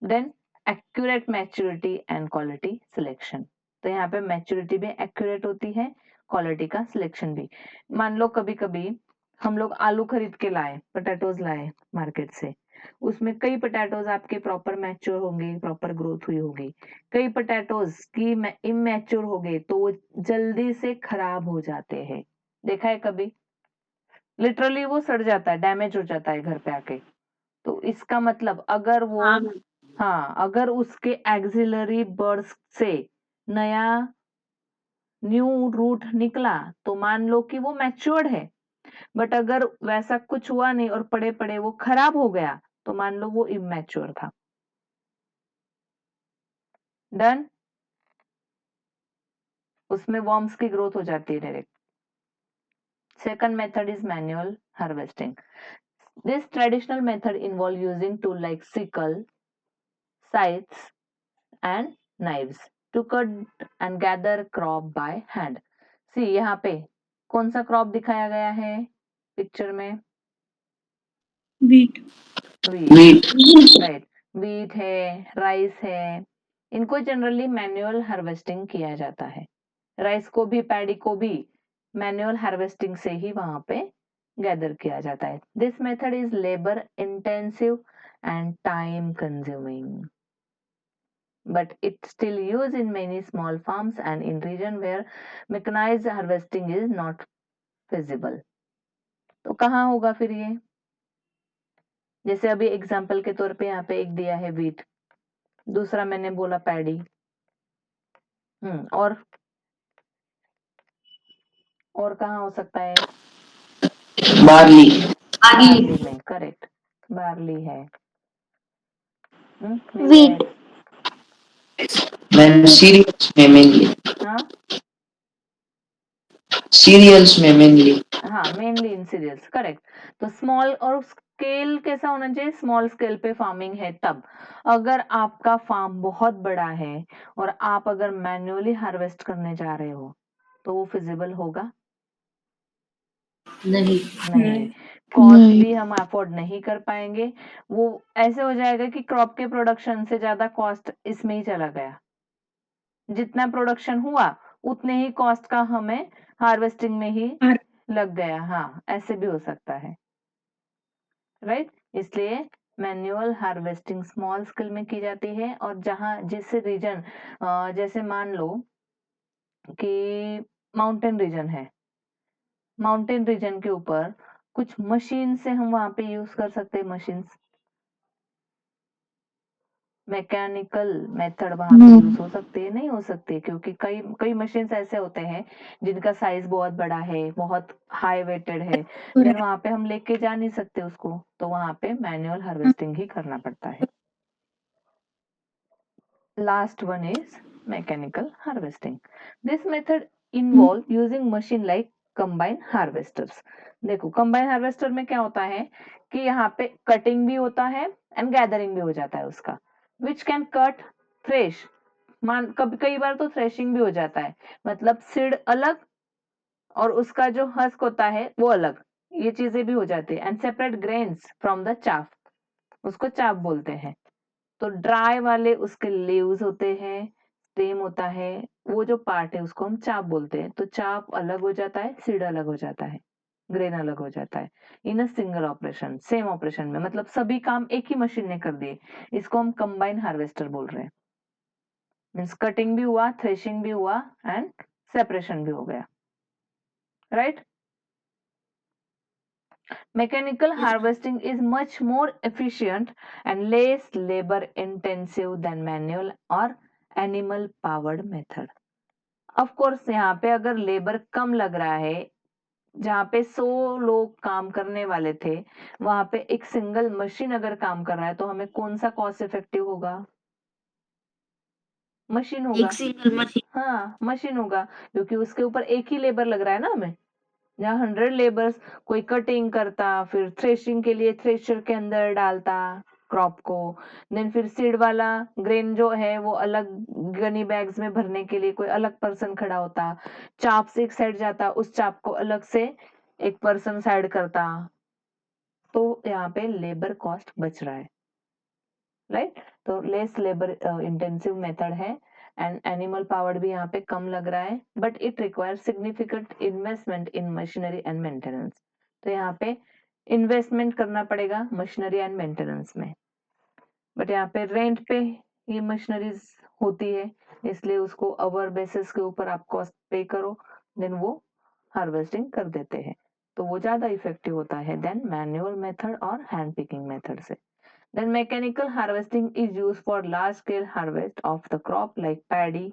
Then accurate maturity and quality selection. तो यहाँ पे मैच्योरिटी भी एक्यूरेट होती है, क्वालिटी का सिलेक्शन भी। मान लो कभी कभी हम लोग आलू खरीद के लाए, पोटैटोज लाए मार्केट से, उसमें कई पोटैटोज आपके प्रॉपर मैच्योर होंगे, प्रॉपर ग्रोथ हुई होगी, कई पोटैटोज की इमैच्योर हो गए, तो वो जल्दी से खराब हो जाते हैं। देखा है कभी? लिटरली वो सड़ जाता है, डैमेज हो जाता है घर पे आके। तो इसका मतलब अगर वो, हाँ हाँ, अगर उसके एक्सिलरी बर्ड्स से नया न्यू रूट निकला तो मान लो कि वो मैच्योर्ड है, बट अगर वैसा कुछ हुआ नहीं और पड़े पड़े वो खराब हो गया, तो मान लो वो इमैच्योर था। डन। उसमें वर्म्स की ग्रोथ हो जाती है direct. Second method is manual harvesting. This traditional method involves using tools like sickle, scythes, and knives to cut and gather crop by hand। See, यहाँ पे कौन सा क्रॉप दिखाया गया है पिक्चर में? वीट। Wheat, right. वीट है, rice है, इनको जनरली मैनुअल हार्वेस्टिंग किया जाता है। राइस को भी, पैडी को भी मैनुअल हार्वेस्टिंग से ही वहां पे गैदर किया जाता है. This method is labour intensive and time consuming, but it's still used in many small farms and in region where mechanized harvesting is not feasible. तो कहाँ होगा फिर ये? जैसे अभी एग्जाम्पल के तौर पे यहाँ पे एक दिया है वीट, दूसरा मैंने बोला पैडी, और कहाँ हो सकता है? बार्ली, बार्ली में, करेक्ट, बार्ली है. Wheat. मैम सीरियल्स में मेनली, हाँ सीरियल्स में मेनली. हाँ, मेनली इन सीरियल्स, करेक्ट. तो स्मॉल और स्केल कैसा होना चाहिए? स्मॉल स्केल पे फार्मिंग है तब. अगर आपका फार्म बहुत बड़ा है और आप अगर मैन्युअली हार्वेस्ट करने जा रहे हो तो वो फिजिबल होगा? नहीं. नहीं. कॉस्ट भी हम अफोर्ड नहीं कर पाएंगे. वो ऐसे हो जाएगा कि क्रॉप के प्रोडक्शन से ज्यादा कॉस्ट इसमें ही चला गया. जितना प्रोडक्शन हुआ उतने ही कॉस्ट का हमें हार्वेस्टिंग में ही लग गया. हाँ, ऐसे भी हो सकता है, राइट. इसलिए मैन्युअल हार्वेस्टिंग स्मॉल स्केल में की जाती है. और जहाँ जिस रीजन, जैसे मान लो कि माउंटेन रीजन है, माउंटेन रीजन के ऊपर कुछ मशीन से हम वहां पे यूज कर सकते हैं. मशीन्स, मैकेनिकल मेथड वहां पे यूज हो सकते हैं? नहीं हो सकते, क्योंकि कई कई मशीन्स ऐसे होते हैं जिनका साइज बहुत बड़ा है, बहुत हाई वेटेड है, फिर वहां पे हम लेके जा नहीं सकते उसको, तो वहां पे मैनुअल हार्वेस्टिंग ही करना पड़ता है. Last one is mechanical harvesting. This method involve using machine like combine harvesters. देखो combine harvester में क्या होता है कि यहाँ पे कटिंग भी होता है एंड गैदरिंग भी हो जाता है उसका, which can cut thresh. मान कभी कई बार तो थ्रेशिंग भी हो जाता है, मतलब सीड अलग और उसका जो हस्क होता है वो अलग, ये चीजें भी हो जाती है. And separate grains from the chaff, उसको चाफ बोलते हैं. तो ड्राई वाले उसके लीव्स होते हैं, स्टेम होता है, वो जो पार्ट है उसको हम चाप बोलते हैं. तो चाप अलग हो जाता है, सीड अलग हो जाता है, ग्रेन अलग हो जाता है in a single operation, same operation में, मतलब सभी काम एक ही मशीन ने कर दिए. इसको हम कंबाइन हार्वेस्टर बोल रहे हैं. मीन्स कटिंग भी हुआ, थ्रेशिंग भी हुआ एंड सेपरेशन भी हो गया, right. Mechanical harvesting is much more efficient and less labor intensive than manual or animal powered method. Of course यहाँ पे अगर लेबर कम लग रहा है, जहाँ पे 100 लोग काम करने वाले थे वहां पे एक सिंगल मशीन अगर काम कर रहा है, तो हमें कौन सा कॉस्ट इफेक्टिव होगा? मशीन होगा. एक सिंगल मशीन. हाँ, मशीन होगा, क्योंकि उसके ऊपर एक ही लेबर लग रहा है ना हमें. जहाँ 100 लेबर्स, कोई कटिंग करता, फिर थ्रेशिंग के लिए थ्रेशर के अंदर डालता क्रॉप को, देन फिर सीड वाला ग्रेन जो है वो अलग गनी बैग्स में भरने के लिए कोई अलग पर्सन खड़ा होता, चाप से एक साइड जाता, उस चाप को अलग से एक पर्सन साइड करता. तो यहाँ पे लेबर कॉस्ट बच रहा है, राइट. तो लेस लेबर इंटेंसिव मेथड है एंड एनिमल पावर्ड भी यहाँ पे कम लग रहा है, but it requires significant investment in machinery and maintenance. तो यहाँ पे इन्वेस्टमेंट करना पड़ेगा मशीनरी एंड मेंटेनेंस में, बट यहाँ पे रेंट पे ये मशीनरीज होती है, इसलिए उसको अवर बेसिस के ऊपर आप कॉस्ट पे करो, देन वो हार्वेस्टिंग कर देते हैं. तो वो ज्यादा इफेक्टिव होता है देन मैनुअल मेथड और हैंड पिकिंग मेथड से. Then mechanical harvesting is used for large scale harvest of the crop like paddy.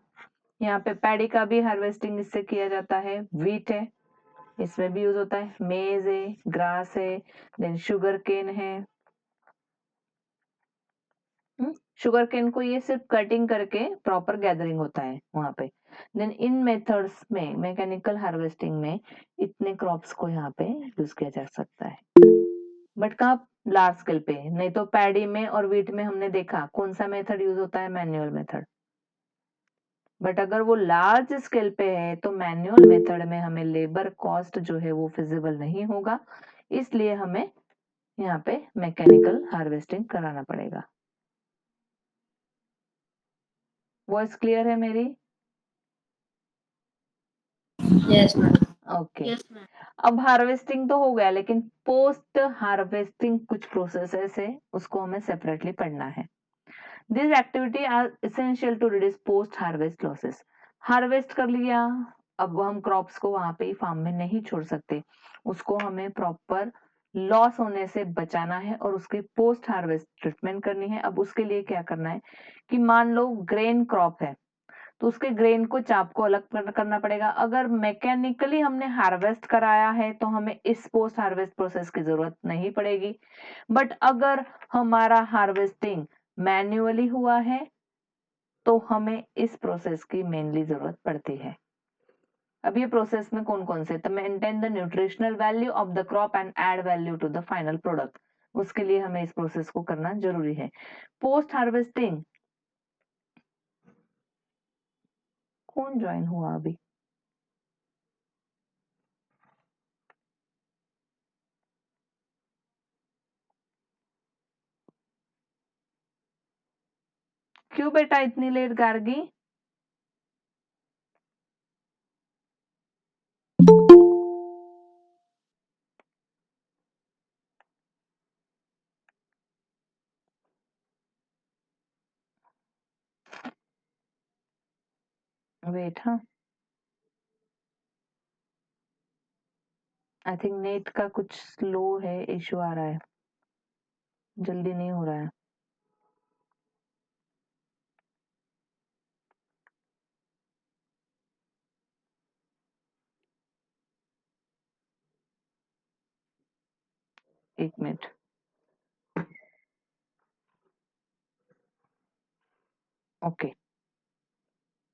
यहाँ पे पैडी का भी हार्वेस्टिंग इससे किया जाता है. व्हीट है, इसमें भी यूज होता है. मेज है, ग्रास है, देन शुगर केन है. शुगर केन को ये सिर्फ कटिंग करके प्रॉपर गैदरिंग होता है वहां पे. देन इन मेथड्स में, मैकेनिकल हार्वेस्टिंग में इतने क्रॉप्स को यहाँ पे यूज किया जा सकता है, बट कहाँ? लार्ज स्केल पे. नहीं तो पैडी में और व्हीट में हमने देखा कौन सा मेथड यूज होता है? Manual method. बट अगर वो लार्ज स्केल पे है तो मैन्युअल मेथड में हमें लेबर कॉस्ट जो है वो फिजिबल नहीं होगा, इसलिए हमें यहाँ पे मैकेनिकल हार्वेस्टिंग कराना पड़ेगा. वॉइस क्लियर है मेरी? Yes, ma'am. Okay. Yes, ma'am. अब हार्वेस्टिंग तो हो गया, लेकिन पोस्ट हार्वेस्टिंग कुछ प्रोसेसेस है, उसको हमें सेपरेटली पढ़ना है। This activity are essential to reduce post harvest losses. Harvest कर लिया, अब हम क्रॉप्स को वहां पे फार्म में नहीं छोड़ सकते, उसको हमें प्रॉपर लॉस होने से बचाना है और उसकी पोस्ट हार्वेस्ट ट्रीटमेंट करनी है। अब उसके लिए क्या करना है कि मान लो ग्रेन क्रॉप है, तो उसके ग्रेन को चाप को अलग करना पड़ेगा। अगर मैकेनिकली हमने हार्वेस्ट कराया है तो हमें इस पोस्ट हार्वेस्ट प्रोसेस की जरूरत नहीं पड़ेगी, बट अगर हमारा हार्वेस्टिंग मैन्युअली हुआ है तो हमें इस प्रोसेस की मेनली जरूरत पड़ती है। अब ये प्रोसेस में कौन कौन से, तो maintain the nutritional value of the crop and add value to the final product, उसके लिए हमें इस प्रोसेस को करना जरूरी है। पोस्ट हार्वेस्टिंग कौन ज्वाइन हुआ अभी? क्यों बेटा इतनी लेट गार्गी? वेट, हाँ, आई थिंक नेट का कुछ स्लो है, इशू आ रहा है, जल्दी नहीं हो रहा है। एक मिनट। ओके,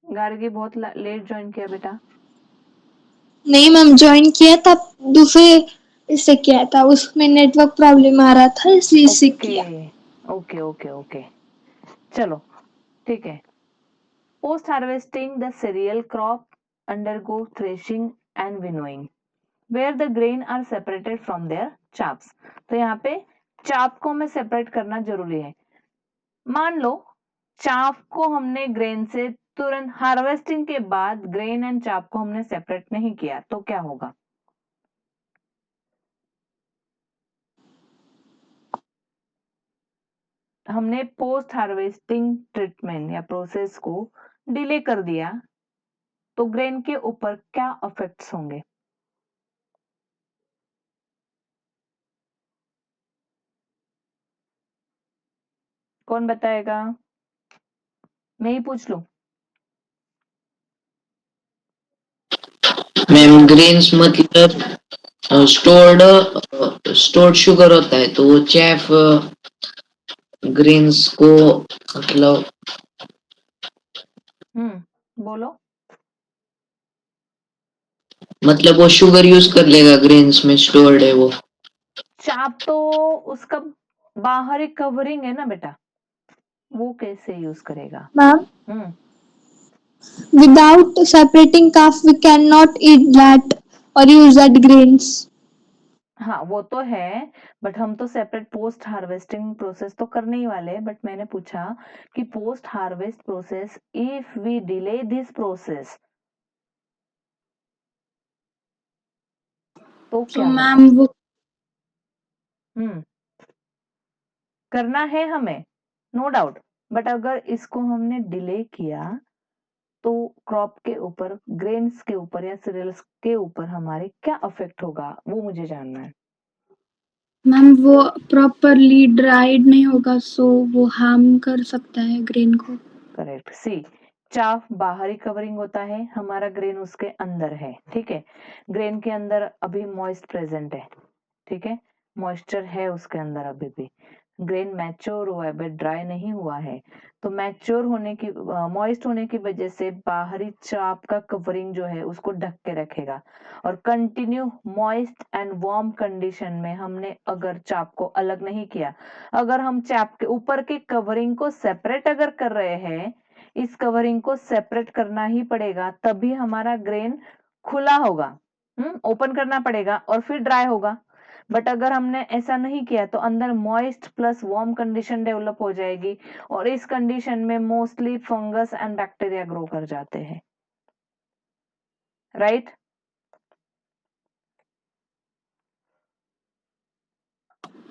गार्गी बहुत लेट ज्वाइन किया बेटा। नहीं मैम, ज्वाइन किया था, दूसरे इससे किया था, उसमें नेटवर्क प्रॉब्लम आ रहा था इसलिए इससे ओके किया। ओके ओके ओके, चलो ठीक है। Post harvesting the cereal crop undergo threshing and winnowing where the grain are separated from their chaffs। तो यहाँ पे चाप को हमें सेपरेट करना जरूरी है। मान लो चाप को हमने ग्रेन से तुरंत हार्वेस्टिंग के बाद ग्रेन एंड चाप को हमने सेपरेट नहीं किया तो क्या होगा? हमने पोस्ट हार्वेस्टिंग ट्रीटमेंट या प्रोसेस को डिले कर दिया तो ग्रेन के ऊपर क्या इफेक्ट्स होंगे? कौन बताएगा? मैं ही पूछ लूं? मैम ग्रेन्स मतलब स्टोर्ड शुगर होता है, तो वो चैफ ग्रेन्स को मतलब बोलो। वो शुगर यूज कर लेगा, ग्रेन्स में स्टोर्ड है वो। चाप तो उसका बाहरी कवरिंग है ना बेटा, वो कैसे यूज करेगा? Ma'am, hmm without separating calf we cannot eat that or use that grains. हाँ वो तो है, बट हम तो सेपरेट पोस्ट हार्वेस्टिंग प्रोसेस तो करने ही वाले हैं। बट मैंने पूछा कि post harvest process, if we delay this process तो तो क्या होगा? मैम वो हम्म करना है हमें, नो डाउट, बट अगर इसको हमने डिले किया तो क्रॉप के ऊपर, ग्रेन्स के ऊपर या सीरियल्स के ऊपर हमारे क्या इफेक्ट होगा, वो मुझे जानना है। मैम वो प्रॉपरली ड्राइड नहीं होगा, सो वो हार्म कर सकता है ग्रेन को। करेक्ट। सी, चाफ बाहरी कवरिंग होता है, हमारा ग्रेन उसके अंदर है, ठीक है। ग्रेन के अंदर अभी मॉइस्ट प्रेजेंट है, ठीक है, मॉइस्चर है उसके अंदर अभी भी। ग्रेन मैच्योर हुआ है बट ड्राई नहीं हुआ है, तो मैच्योर होने की, मॉइस्ट होने की वजह से बाहरी चाप का कवरिंग जो है उसको ढक के रखेगा। और continue moist and warm condition में हमने अगर चाप को अलग नहीं किया, अगर हम चाप के ऊपर के कवरिंग को सेपरेट अगर कर रहे हैं, इस कवरिंग को सेपरेट करना ही पड़ेगा, तभी हमारा ग्रेन खुला होगा, ओपन करना पड़ेगा और फिर ड्राई होगा। बट अगर हमने ऐसा नहीं किया तो अंदर moist plus warm condition develop हो जाएगी और इस कंडीशन में mostly fungus and bacteria grow कर जाते हैं, राइट?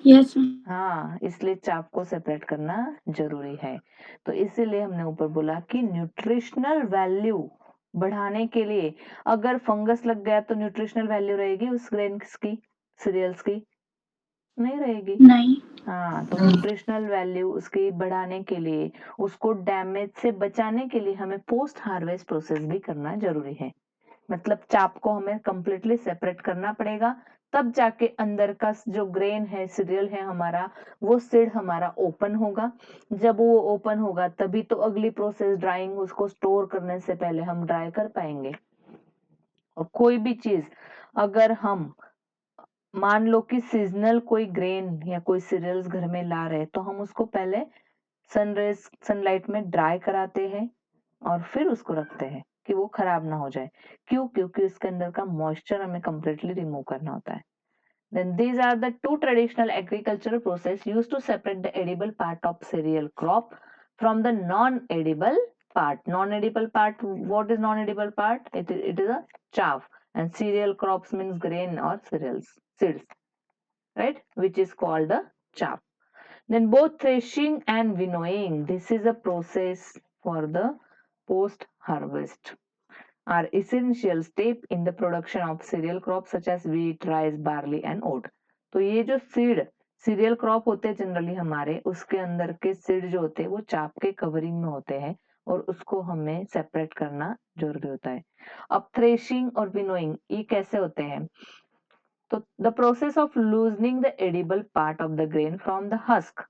यस हाँ, इसलिए चाप को सेपरेट करना जरूरी है। तो इसीलिए हमने ऊपर बोला कि न्यूट्रिशनल वैल्यू बढ़ाने के लिए अगर फंगस लग गया तो न्यूट्रिशनल वैल्यू रहेगी उस ग्रेन्स की, सीरियल्स की? नहीं रहेगी। नहीं। हाँ, तो न्यूट्रिशनल वैल्यू उसकी बढ़ाने के लिए, उसको डैमेज से बचाने के लिए हमें पोस्ट हार्वेस्ट प्रोसेस भी करना जरूरी है। मतलब चाप को हमें कंप्लीटली सेपरेट करना पड़ेगा, तब जाके अंदर का जो ग्रेन है, सीरियल है हमारा, वो सीड हमारा ओपन होगा। जब वो ओपन होगा तभी तो अगली प्रोसेस ड्राइंग, उसको स्टोर करने से पहले हम ड्राई कर पाएंगे। और कोई भी चीज अगर हम मान लो कि सीजनल कोई ग्रेन या कोई सीरियल्स घर में ला रहे, तो हम उसको पहले सनरेज सनलाइट में ड्राई कराते हैं और फिर उसको रखते हैं कि वो खराब ना हो जाए। क्यों? क्योंकि उसके अंदर का मॉइस्चर हमें completely रिमूव करना होता है। Then these are the two traditional agricultural process used to separate the edible part of cereal crop from the non-edible part. Non-edible part, what is non-edible part? It is a chaff, and cereal crops means grain or cereals, seeds, right? Which is called the chaff. Then both threshing and winnowing, this is a process for the post harvest, are essential step in the production of cereal crops such as wheat, rice, barley and oat. तो ये जो seed cereal crop होते हैं generally हमारे, उसके अंदर के seed जो होते हैं वो चाप के कवरिंग में होते हैं और उसको हमें सेपरेट करना जरूरी होता है। अब थ्रेशिंग और विनोइंग ये कैसे होते हैं? तो the process of loosening the edible part of the grain from the husk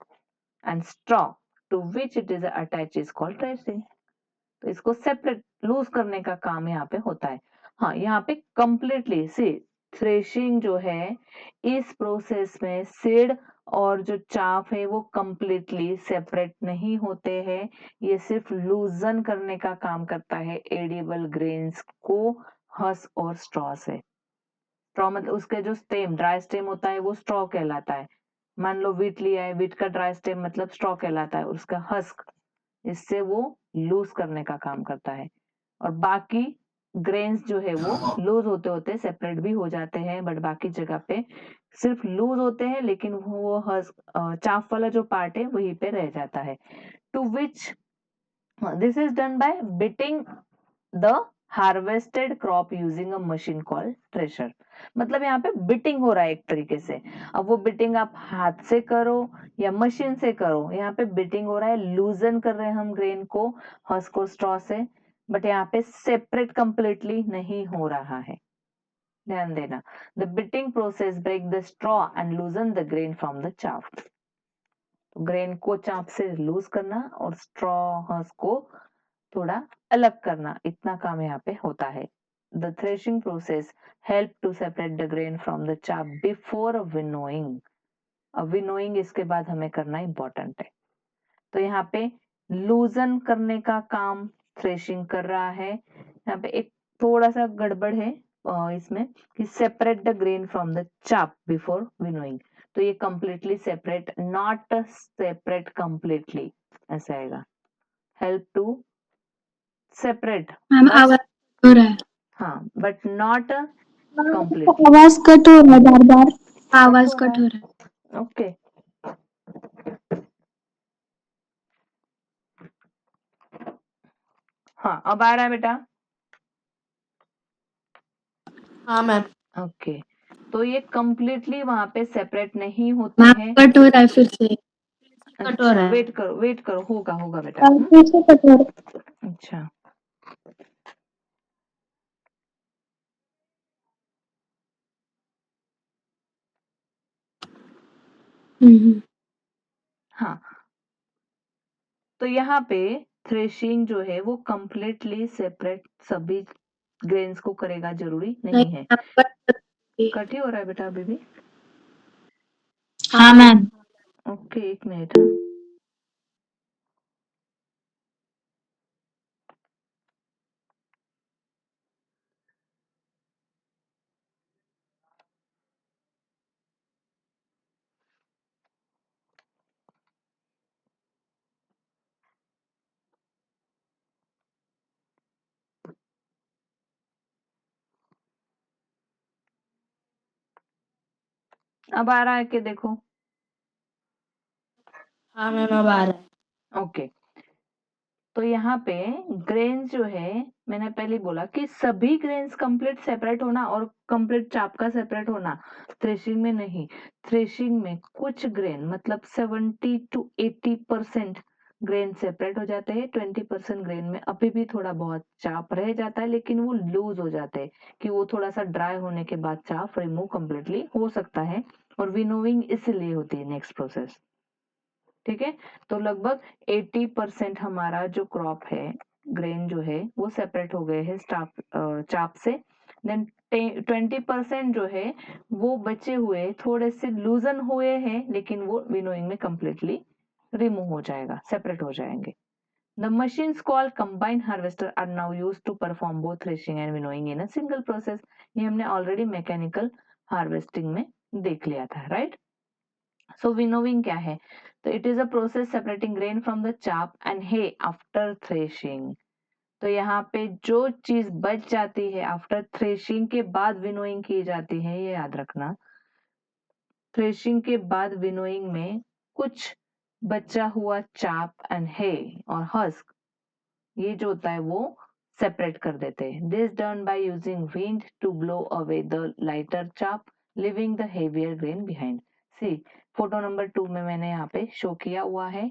and straw to which it is attach is called threshing. तो इसको सेपरेट लूज करने का काम यहाँ पे होता है। हाँ, यहाँ पे कंप्लीटली सी थ्रेशिंग जो है, इस प्रोसेस में सीड और जो चाफ है वो कंप्लीटली सेपरेट नहीं होते हैं। ये सिर्फ लूजन करने का काम करता है एडिबल ग्रेन्स को हस और स्ट्रॉ से। स्ट्रॉ मतलब उसके जो स्टेम, ड्राई स्टेम होता है वो स्ट्रॉ कहलाता है। मान लो वीट लिया है, वीट का ड्राई स्टेम मतलब स्ट्रॉ कहलाता है। उसका हस्क, इससे वो लूज करने का काम करता है। और बाकी ग्रेन्स जो है वो लूज होते होते सेपरेट भी हो जाते हैं, बट बाकी जगह पे सिर्फ लूज होते हैं, लेकिन वो चाफ वाला जो पार्ट है वहीं पे रह जाता है। To which this is done by beating the harvested crop using a machine called thresher. मतलब यहाँ पे बिटिंग हो रहा है एक तरीके से। अब वो बिटिंग आप हाथ से करो या मशीन से करो, यहाँ पे बिटिंग हो रहा है, लूजन कर रहे हैं हम ग्रेन को हस्क और स्ट्रॉ से, बट यहाँ पे सेपरेट कंप्लीटली नहीं हो रहा है। ध्यान देना, the beating process break the straw and loosen the grain from the chaff. Grain को चाप से लूज करना और स्ट्रॉ हस्क को थोड़ा अलग करना, इतना काम यहाँ पे होता है। The threshing process help to separate the grain from the chaff before winnowing. अब विनोइंग इसके बाद हमें करना इंपॉर्टेंट है। तो यहाँ पे लूजन करने का काम थ्रेशिंग कर रहा है। यहाँ पे एक थोड़ा सा गड़बड़ है इसमें कि separate the grain from the chaff before winnowing. तो ये completely separate, not separate completely, ऐसा आएगा। Help to separate, ma'am but आवाज हो रहा है। हाँ, बट नॉट मैम, कंप्लीटली। आवाज कट हो रहा है बार बार। आवाज कट हो रहा है। ओके, हाँ अब आ रहा है बेटा? हाँ मैम। ओके, तो ये कंप्लीटली वहां पे सेपरेट नहीं होते मैम हैं। कट हो रहा है फिर से। कट हो अच्छा, रहा है। वेट करो, होगा बेटा। और फिर से कट हो रहा है। अच्छा, हाँ, तो यहाँ पे थ्रेशिंग जो है वो कंप्लीटली सेपरेट सभी ग्रेन्स को करेगा, जरूरी नहीं है। कट ही हो रहा है बेटा अभी भी? हाँ मैम। ओके, एक मिनट। हाँ, अब आ रहा है कि देखो? हाँ मैम अब आ रहा है। ओके, तो यहाँ पे ग्रेन्स जो है, मैंने पहले बोला कि सभी ग्रेन्स कंप्लीट सेपरेट होना और कंप्लीट चाप का सेपरेट होना, थ्रेशिंग में नहीं। थ्रेशिंग में कुछ ग्रेन मतलब 70 to 80% ग्रेन सेपरेट हो जाते हैं, 20% ग्रेन में अभी भी थोड़ा बहुत चाप रह जाता है, लेकिन वो लूज हो जाते हैं कि वो थोड़ा सा ड्राई होने के बाद चाप रिमूव कम्प्लीटली हो सकता है। और विनोइंग इसलिए होती है नेक्स्ट प्रोसेस, ठीक है। तो लगभग 80% हमारा जो क्रॉप है, ग्रेन जो है वो सेपरेट हो गए हैं चाप से। देन 20% जो है वो बचे हुए थोड़े से लूजन हुए हैं, लेकिन वो विनोइंग में कंप्लीटली रिमूव हो जाएगा, सेपरेट हो जाएंगे। The machines called combine harvester are now used to perform both threshing and winnowing in a single process. ये हमने ऑलरेडी मैकेनिकल हार्वेस्टिंग में देख लिया था, राइट। सो विनोविंग क्या है? तो it is a process separating grain from the चाप एंड हे आफ्टर थ्रेशिंग। तो यहाँ पे जो चीज बच जाती है आफ्टर थ्रेशिंग के बाद विनोइंग की जाती है, ये याद रखना। थ्रेशिंग के बाद विनोइंग में कुछ बचा हुआ चाप एंड हे और हस्क, ये जो होता है वो सेपरेट कर देते हैं। This done by using wind to blow away the lighter chaff, leaving the heavier grain behind. See photo number 2 में मैंने यहाँ पे शो किया हुआ है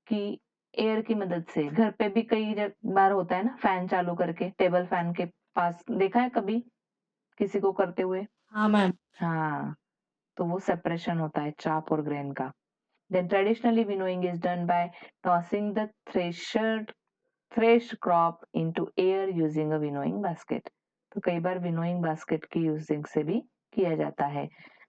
कि एयर की मदद से, घर पे भी कई बार होता है ना, फैन चालू करके टेबल फैन के पास देखा है कभी किसी को करते हुए? हाँ मैम। हाँ, तो वो सेपरेशन होता है चाप और ग्रेन का। Then traditionally winnowing is done by tossing the threshed crop into air using a winnowing basket. तो कई बार winnowing basket की यूजिंग से भी किया जाता है।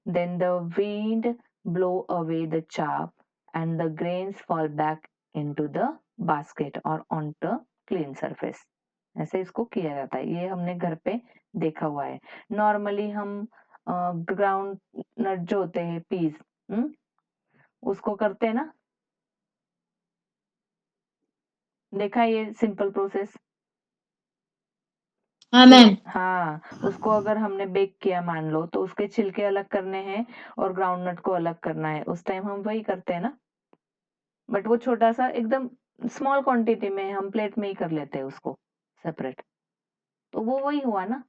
Then the wind blow away the chaff and the grains fall back into the basket or onto clean surface. ऐसे इसको किया जाता है, ये हमने घर पे देखा हुआ है। नॉर्मली हम ग्राउंड नट जो होते हैं पीस, उसको करते हैं ना, देखा है ये सिंपल प्रोसेस? हाँ मैम। हाँ, उसको अगर हमने बेक किया मान लो, तो उसके छिलके अलग करने हैं और ग्राउंडनट को अलग करना है, उस टाइम हम वही करते हैं ना। बट वो छोटा सा एकदम स्मॉल क्वांटिटी में हम प्लेट में ही कर लेते हैं उसको सेपरेट, तो वो वही हुआ ना।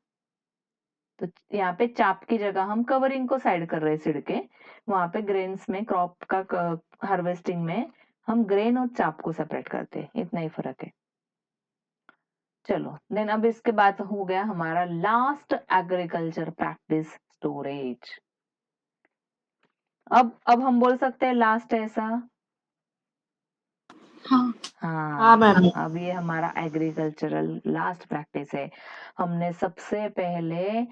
तो यहाँ पे चाप की जगह हम कवरिंग को साइड कर रहे हैं छिड़के, वहां पे ग्रेन्स में क्रॉप का हार्वेस्टिंग में हम ग्रेन और चाप को सेपरेट करते हैं, इतना ही फर्क है। चलो देन अब इसके बाद हो गया हमारा लास्ट एग्रीकल्चर प्रैक्टिस, स्टोरेज। अब हम बोल सकते हैं लास्ट ऐसा। हाँ हाँ मैम। अब ये हमारा एग्रीकल्चरल लास्ट प्रैक्टिस है। हमने सबसे पहले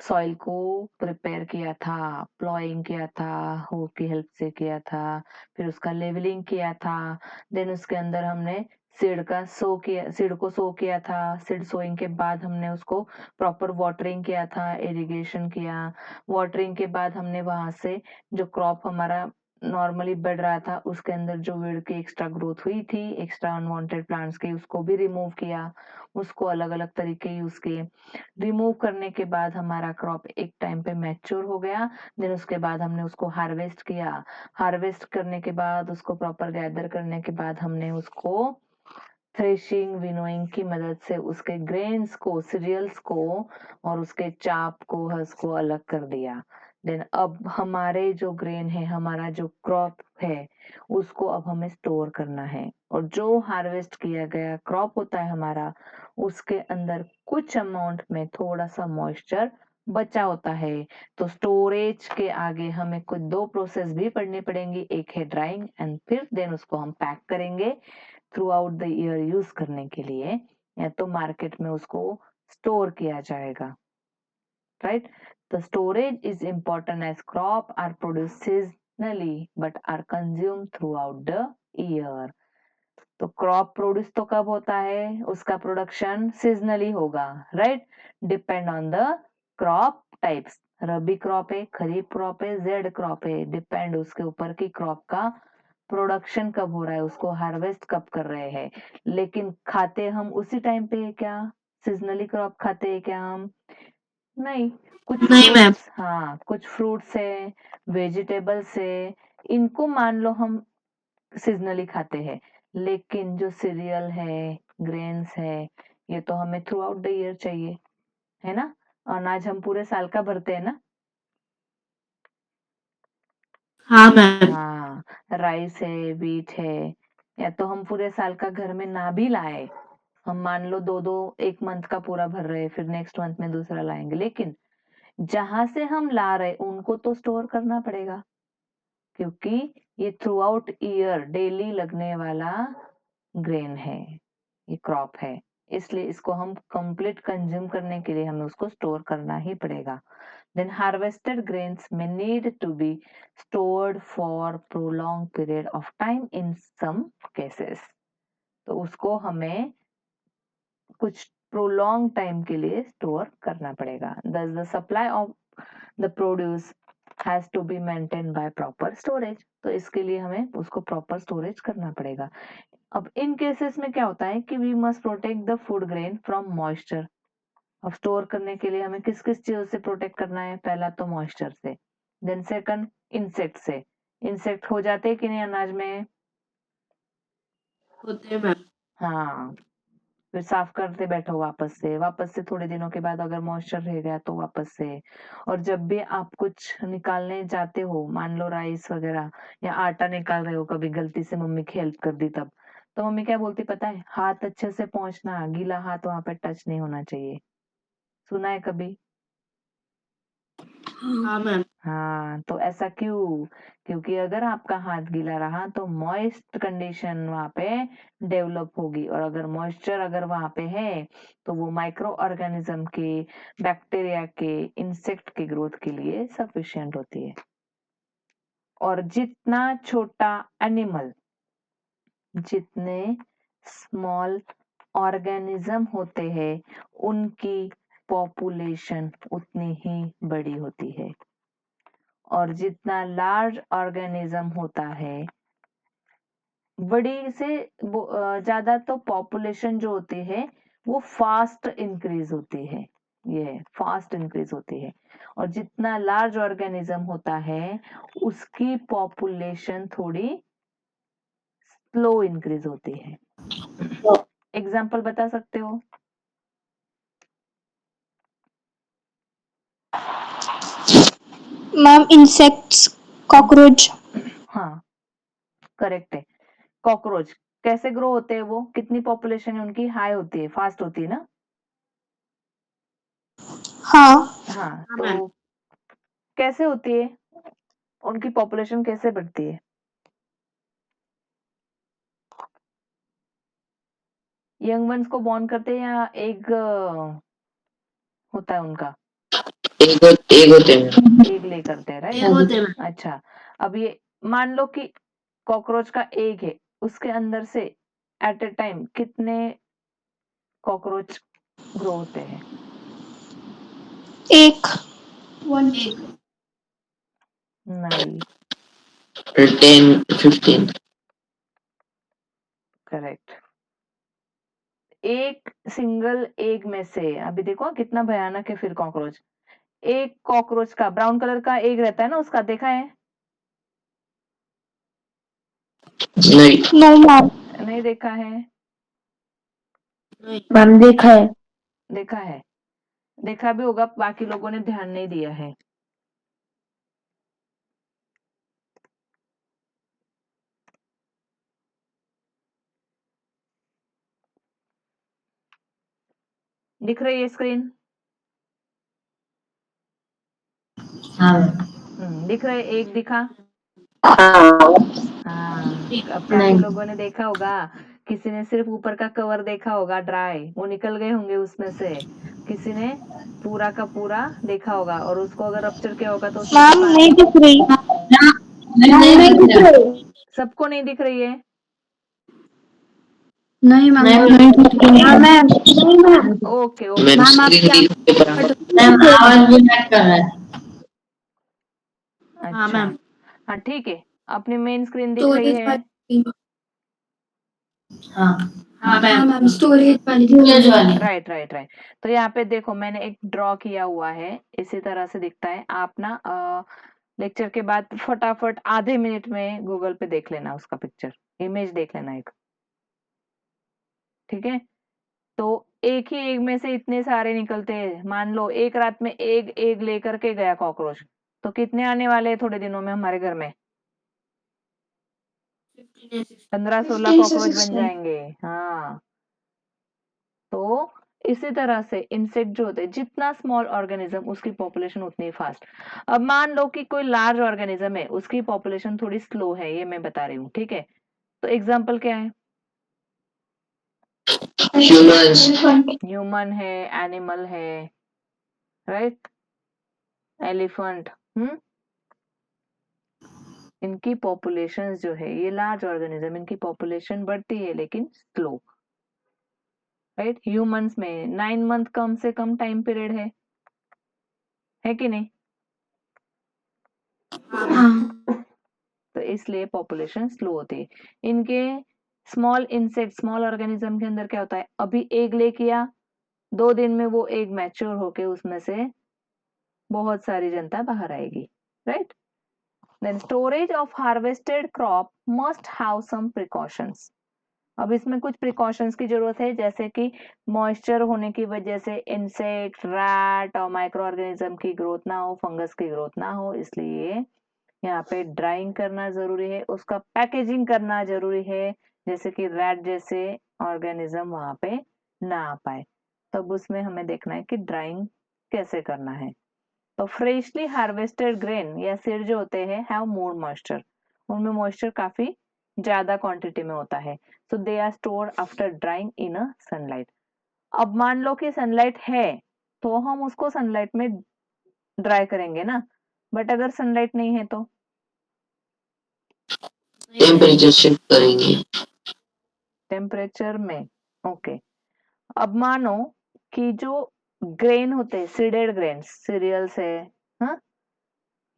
सॉइल को प्रिपेयर किया था, प्लॉइंग किया था, हो की हेल्प से किया था, फिर उसका लेवलिंग किया था। देन उसके अंदर हमने सीड को सो किया था। सीड सोइंग के बाद हमने उसको प्रॉपर वाटरिंग किया था, इरिगेशन किया। वाटरिंग के बाद हमने वहां से जो क्रॉप हमारा नॉर्मली बढ़ रहा था, उसके अंदर जो वीड की एक्स्ट्रा ग्रोथ हुई थी, एक्स्ट्रा अनवांटेड प्लांट्स की, उसको भी रिमूव किया, उसको अलग अलग तरीके यूज किए। रिमूव करने के बाद हमारा क्रॉप एक टाइम पे मैच्योर हो गया। देन उसके बाद हमने उसको हार्वेस्ट किया। हार्वेस्ट करने के बाद उसको प्रॉपर गैदर करने के बाद हमने उसको थ्रेशिंग विनोइंग की मदद से उसके ग्रेन्स को, सीरियल्स को और उसके चाप को, हस्क को अलग कर दिया। देन अब हमारे जो ग्रेन है, हमारा जो क्रॉप है, उसको अब हमें स्टोर करना है। और जो हार्वेस्ट किया गया क्रॉप होता है हमारा, उसके अंदर कुछ अमाउंट में थोड़ा सा मॉइस्चर बचा होता है। तो स्टोरेज के आगे हमें कुछ 2 प्रोसेस भी पढ़नी पड़ेंगी, एक है ड्राइंग एंड फिर देन उसको हम पैक करेंगे through out the year use करने के लिए, या तो मार्केट में उसको स्टोर किया जाएगा, right. The storage is important as crop are produced seasonally but are consumed throughout the year. तो क्रॉप प्रोड्यूस तो कब होता है, उसका प्रोडक्शन सीजनली होगा, right. Depend on the crop types, rabi crop है, खरीफ क्रॉप है, जेड क्रॉप है, डिपेंड उसके ऊपर की क्रॉप का प्रोडक्शन कब हो रहा है, उसको हार्वेस्ट कब कर रहे हैं। लेकिन खाते हम उसी टाइम पे क्या सीजनली क्रॉप खाते हैं क्या हम? नहीं। कुछ नहीं मैम। फ्रूट्स, हाँ कुछ फ्रूट्स है, वेजिटेबल्स है, इनको मान लो हम सीजनली खाते हैं, लेकिन जो सीरियल है, ग्रेन्स है, ये तो हमें थ्रू आउट द ईयर चाहिए, है ना? अनाज हम पूरे साल का भरते हैं ना? हाँ मैम। हाँ, राइस है, व्हीट है, या तो हम पूरे साल का घर में ना भी लाए, हम मान लो दो दो एक मंथ का पूरा भर रहे, फिर नेक्स्ट मंथ में दूसरा लाएंगे, लेकिन जहां से हम ला रहे उनको तो स्टोर करना पड़ेगा, क्योंकि ये थ्रू आउट ईयर डेली लगने वाला ग्रेन है, ये क्रॉप है, इसलिए इसको हम कंप्लीट कंज्यूम करने के लिए हमें उसको स्टोर करना ही पड़ेगा. Then harvested grains may need to be stored for prolonged period of time in some cases. तो उसको हमें कुछ prolonged time के लिए स्टोर करना पड़ेगा. Thus the supply of the produce has to be maintained by proper storage. तो इसके लिए हमें उसको proper storage करना पड़ेगा. अब इन केसेस में क्या होता है कि we must protect the food grain from moisture. अब स्टोर करने के लिए हमें किस किस चीजों से प्रोटेक्ट करना है? पहला तो मॉइस्चर से, देन सेकंड इंसेक्ट से. इंसेक्ट हो जाते हैं कि नहीं अनाज में? होते हैं मैम। हाँ, फिर साफ करते बैठो वापस से थोड़े दिनों के बाद अगर मॉइस्चर रह गया तो वापस से. और जब भी आप कुछ निकालने जाते हो, मान लो राइस वगैरह या आटा निकाल रहे हो, कभी गलती से मम्मी की हेल्प कर दी तब, तो मम्मी क्या बोलती पता है? हाथ अच्छे से पोंछना, गीला हाथ वहां पे टच नहीं होना चाहिए. सुना है कभी? हाँ मैम। हाँ, तो ऐसा क्यों? क्योंकि अगर आपका हाथ गीला रहा तो मॉइस्ट कंडीशन वहां पे डेवलप होगी, और अगर मॉइस्चर अगर वहां पे है तो वो माइक्रो ऑर्गेनिज्म के, बैक्टीरिया के, इंसेक्ट के ग्रोथ के लिए सफिशिएंट होती है. और जितना छोटा एनिमल, जितने स्मॉल ऑर्गेनिज्म होते हैं, उनकी पॉपुलेशन उतनी ही बड़ी होती है. और जितना लार्ज ऑर्गेनिज्म होता है, बड़ी से ज्यादा, तो पॉपुलेशन जो होती है वो फास्ट इंक्रीज होती है, ये फास्ट इंक्रीज होती है. और जितना लार्ज ऑर्गेनिज्म होता है उसकी पॉपुलेशन थोड़ी स्लो इंक्रीज होती है. एग्जाम्पल बता सकते हो? Ma'am insects, cockroach. हाँ, करेक्ट है. कॉकरोच कैसे ग्रो होते हैं? वो कितनी पॉपुलेशन है उनकी? हाई होती है, फास्ट होती है ना? हाँ. हाँ, हाँ मैम। तो कैसे होती है? उनकी पॉपुलेशन कैसे बढ़ती है? यंग वंस को बॉर्न करते हैं या एग होता है उनका? एक होते हैं। एग ले करते हैं, ये राइट? होते हैं मैम। अच्छा, अब ये मान लो कि कॉकरोच का एग है, उसके अंदर से एट ए टाइम कितने कॉकरोच ग्रो होते हैं? एक. एक। नहीं, 10-15. करेक्ट. एक सिंगल एग में से, अभी देखो कितना भयानक है फिर कॉकरोच. एक कॉकरोच का ब्राउन कलर का एग रहता है ना, उसका देखा है? नहीं. No ma'am. नहीं देखा है? मैम देखा है। देखा है, देखा भी होगा, बाकी लोगों ने ध्यान नहीं दिया है. दिख रही है स्क्रीन? हाँ। दिख रहा है, एक दिखा? हाँ. हाँ, अब काफी नहीं। लोगों ने देखा होगा. किसी ने सिर्फ ऊपर का कवर देखा होगा, ड्राई, वो निकल गए होंगे उसमें से. किसी ने पूरा का पूरा देखा होगा, और उसको अगर रप्चर किया होगा तो उसमें से मैम नहीं पानी. दिख रही. नहीं दिख रही. सबको नहीं दिख रही है? नहीं मैम। नहीं दिख रही है। मैम नहीं ma'am. Okay okay. Ma'am ma'am screen आपकी दिख रही है पर मैम आवाज भी कट कर रहा है। हाँ अच्छा, मैम। हाँ ठीक है, अपनी मेन स्क्रीन दिख रही स्टोरेज है? वाली. हाँ। हाँ हाँ मैम। मैम स्टोरेज वाली. स्टोरेज वाली। Right right right. तो यहाँ पे देखो मैंने एक ड्रॉ किया हुआ है, इसी तरह से दिखता है. आप ना लेक्चर के बाद फटाफट आधे मिनट में गूगल पे देख लेना, उसका पिक्चर इमेज देख लेना एक, ठीक है। तो एक ही एग में से इतने सारे निकलते हैं, मान लो एक रात में एग एग लेकर के गया कॉकरोच, तो कितने आने वाले हैं थोड़े दिनों में हमारे घर में? 15-16 15 से कॉकरोच बन 16 जाएंगे। हाँ, तो इसी तरह से इंसेक्ट जो होते हैं, जितना स्मॉल ऑर्गेनिज्म उसकी पॉपुलेशन उतनी फास्ट। अब मान लो कि कोई लार्ज ऑर्गेनिज्म है, उसकी पॉपुलेशन थोड़ी स्लो है, ये मैं बता रही हूँ, ठीक है। तो एग्जाम्पल क्या है? ह्यूमंस, ह्यूमन है, एनिमल है, राइट, एलिफेंट, इनकी पॉपुलेशन जो है, ये लार्ज ऑर्गेनिज्म, इनकी पॉपुलेशन बढ़ती है लेकिन स्लो, राइट। ह्यूमंस में 9 मंथ कम से कम टाइम पीरियड है कि नहीं? हाँ, तो इसलिए पॉपुलेशन स्लो होती है। इनके स्मॉल इंसेक्ट, स्मॉल ऑर्गेनिज्म के अंदर क्या होता है, अभी एग ले किया, 2 दिन में वो एग मैच्योर होके उसमें से बहुत सारी जनता बाहर आएगी, right. Then storage of harvested crop must have some precautions. अब इसमें कुछ प्रिकॉशंस की जरूरत है, जैसे कि मॉइस्चर होने की वजह से इंसेक्ट, रैट और माइक्रो ऑर्गेनिज्म की ग्रोथ ना हो, फंगस की ग्रोथ ना हो, इसलिए यहाँ पे ड्राइंग करना जरूरी है, उसका पैकेजिंग करना जरूरी है, जैसे कि रैट जैसे ऑर्गेनिज्म वहां पे ना आ पाए। तब उसमें हमें देखना है कि ड्राइंग कैसे करना है। तो फ्रेशली हार्वेस्टेड ग्रेन या सिर जो होते हैं हैव मोर मॉइस्चर, उनमें मॉइस्चर काफी ज्यादा क्वांटिटी में होता है, so they are stored after drying in a sunlight. अब मान लो कि सनलाइट है तो हम उसको सनलाइट में ड्राई करेंगे ना, बट अगर सनलाइट नहीं है तो टेम्परेचर शिफ्ट करेंगे। टेम्परेचर में, ओके। अब मानो कि जो ग्रेन होते हैं, सीडेड ग्रेन, सीरियल्स है, हाँ,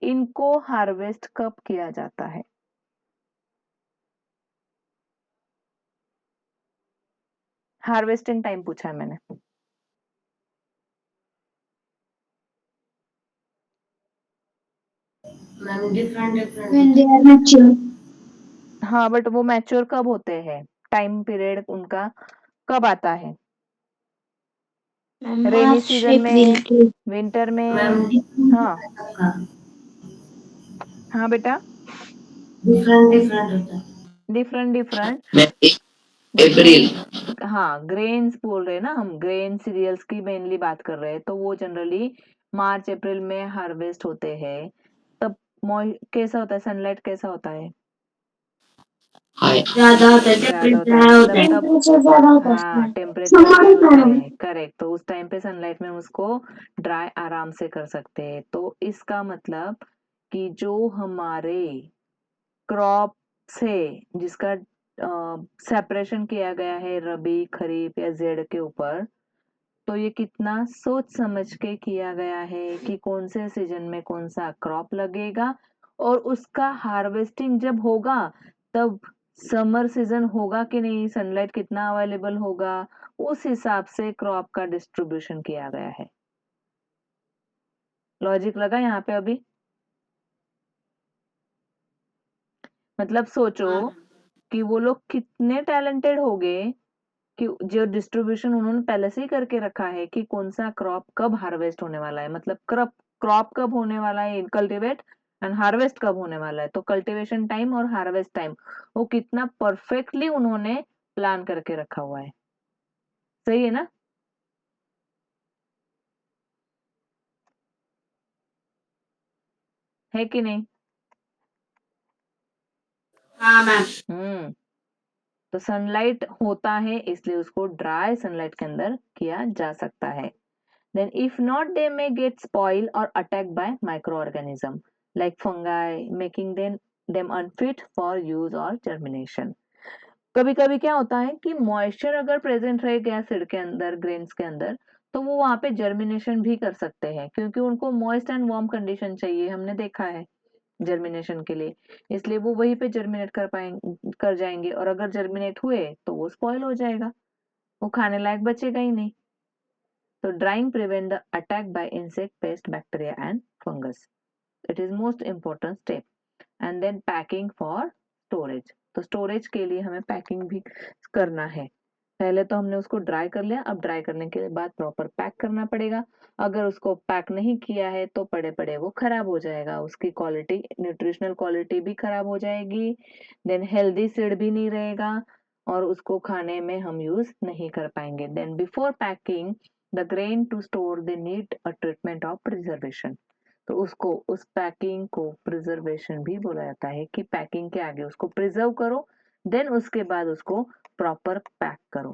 इनको हार्वेस्ट कब किया जाता है? हार्वेस्टिंग टाइम पूछा है मैंने। when they are mature. हाँ, बट वो मैच्योर कब होते हैं, टाइम पीरियड उनका कब आता है? Rainy March, season April. में, विंटर में? हाँ हाँ बेटा, डिफरेंट डिफरेंट होता है। Different different. अप्रैल। हाँ, ग्रेन्स बोल रहे हैं ना हम, ग्रेन सीरियल्स की मेनली बात कर रहे हैं, तो वो जनरली मार्च अप्रैल में हार्वेस्ट होते हैं। तब कैसा होता है, सनलाइट कैसा होता है? ज्यादा होता है, ज्यादा होता टेम्परेचर है, हाई होता मतलब है। तब, Temperature ज़्यादा होता है हाँ, उसमें. टेम्परेचर हाई होता है, करेक्ट। तो उस टाइम पे सनलाइट में उसको ड्राई आराम से कर सकते हैं। तो इसका मतलब कि जो हमारे क्रॉप्स है, जिसका सेपरेशन किया गया है रबी, खरीफ या जेड के ऊपर, तो ये कितना सोच समझ के किया गया है कि कौन से सीजन में कौन सा क्रॉप लगेगा, और उसका हार्वेस्टिंग जब होगा तब समर सीजन होगा कि नहीं, सनलाइट कितना अवेलेबल होगा, उस हिसाब से क्रॉप का डिस्ट्रीब्यूशन किया गया है। लॉजिक लगा यहाँ पे अभी? मतलब सोचो कि वो लोग कितने टैलेंटेड हो गए कि जो डिस्ट्रीब्यूशन उन्होंने पहले से ही करके रखा है कि कौन सा क्रॉप कब हार्वेस्ट होने वाला है, मतलब क्रॉप क्रॉप कब होने वाला है, कल्टीवेट एंड हार्वेस्ट कब होने वाला है, तो कल्टीवेशन टाइम और हार्वेस्ट टाइम वो कितना परफेक्टली उन्होंने प्लान करके रखा हुआ है। सही है ना? है कि नहीं? हाँ मैम। तो सनलाइट होता है इसलिए उसको ड्राई सनलाइट के अंदर किया जा सकता है। Then if not, they may get spoiled or attacked by microorganism like fungi, making them unfit for use or germination. कभी कभी क्या होता है कि मॉइस्चर अगर प्रेजेंट रह गया सीड के अंदर, ग्रेन्स के अंदर, तो वो वहां पे जर्मिनेशन भी कर सकते हैं, क्योंकि उनको मॉइस्ट एंड वार्म कंडीशन चाहिए, हमने देखा है जर्मिनेशन के लिए। इसलिए वो वहीं पे जर्मिनेट कर जाएंगे, और अगर जर्मिनेट हुए तो वो स्पॉइल हो जाएगा, वो खाने लायक बचेगा ही नहीं। तो drying prevent the attack by insect, pest, bacteria and fungus. It is most important step. And then packing for storage. तो स्टोरेज के लिए हमें पैकिंग भी करना है. पहले तो हमने उसको ड्राई कर लिया, अब ड्राई करने के बाद प्रॉपर पैक करना पड़ेगा. अगर उसको पैक नहीं किया है तो पड़े पड़े वो खराब हो जाएगा, उसकी क्वालिटी, न्यूट्रिशनल क्वालिटी भी खराब हो जाएगी. देन हेल्दी सीड भी नहीं रहेगा और उसको खाने में हम यूज नहीं कर पाएंगे. Then before packing the grain to store they need a treatment of preservation. तो उसको, उस पैकिंग को प्रिजर्वेशन भी बोला जाता है कि पैकिंग के आगे उसको प्रिजर्व करो, देन उसके बाद उसको प्रॉपर पैक करो.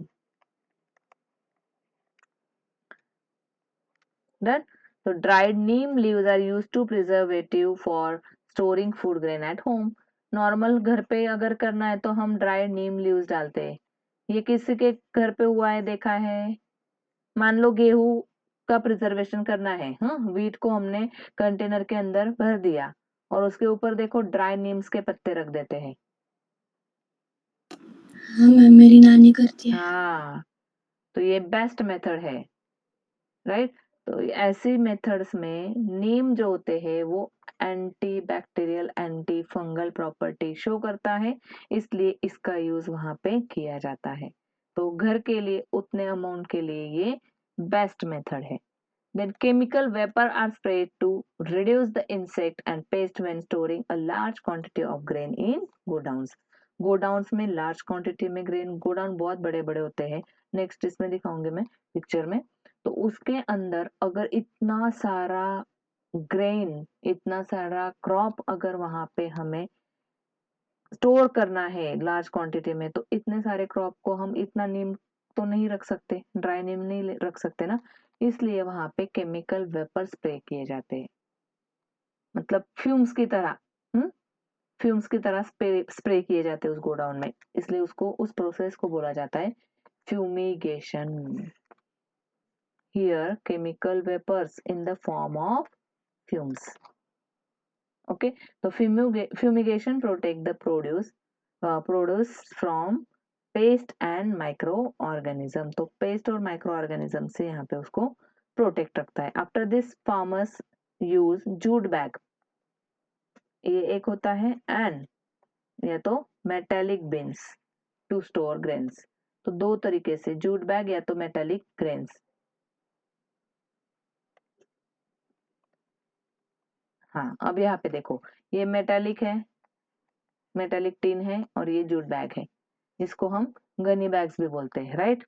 डन. तो dried neem leaves are used to preservative for storing food grain at home. Normal घर पे अगर करना है तो हम ड्राइड नीम लीव्स डालते हैं. ये किसी के घर पे हुआ है देखा है? मान लो गेहूं का प्रिजर्वेशन करना है, हाँ, व्हीट को हमने कंटेनर के अंदर भर दिया और उसके ऊपर देखो ड्राई नीम्स के पत्ते रख देते हैं. हाँ मैम, मेरी नानी करती है. हाँ, तो ये बेस्ट मेथड है, राइट. तो ऐसी मेथड्स में नीम जो होते हैं वो anti bacterial, anti fungal property show करता है, इसलिए इसका यूज वहां पे किया जाता है. तो घर के लिए उतने अमाउंट के लिए ये बेस्ट मेथड है. Then chemical vapor are sprayed to reduce the insect and pest when storing a large quantity of grain in godowns. Godowns में लार्ज क्वांटिटी में ग्रेन, गोडाउन बहुत बड़े बड़े होते हैं, नेक्स्ट इसमें दिखाऊंगी मैं पिक्चर में. तो उसके अंदर अगर इतना सारा ग्रेन, इतना सारा क्रॉप अगर वहां पे हमें स्टोर करना है लार्ज क्वांटिटी में, तो इतने सारे क्रॉप को हम इतना नीम तो नहीं रख सकते, ड्राई नीम नहीं रख सकते ना, इसलिए वहां पे केमिकल वेपर स्प्रे किए जाते हैं, मतलब फ्यूम्स की तरह. फ्यूम्स की तरह स्प्रे किए जाते हैं उस गोडाउन में, इसलिए उसको, उस प्रोसेस को बोला जाता है fumigation. Here chemical vapours in the form of fumes. Okay. तो fumigation protect the produce from pest and micro organism. तो पेस्ट और माइक्रो ऑर्गेनिज्म से यहाँ पे उसको प्रोटेक्ट रखता है. After this farmers use jute bag, ये एक होता है, एंड या तो metallic bins to store grains. तो दो तरीके से, जूट बैग या तो मेटेलिक ग्रेन्स. हाँ, अब यहाँ पे देखो, ये मेटेलिक है, मेटेलिक टिन है, और ये जूट बैग है, इसको हम गनी बैग्स भी बोलते हैं, राइट.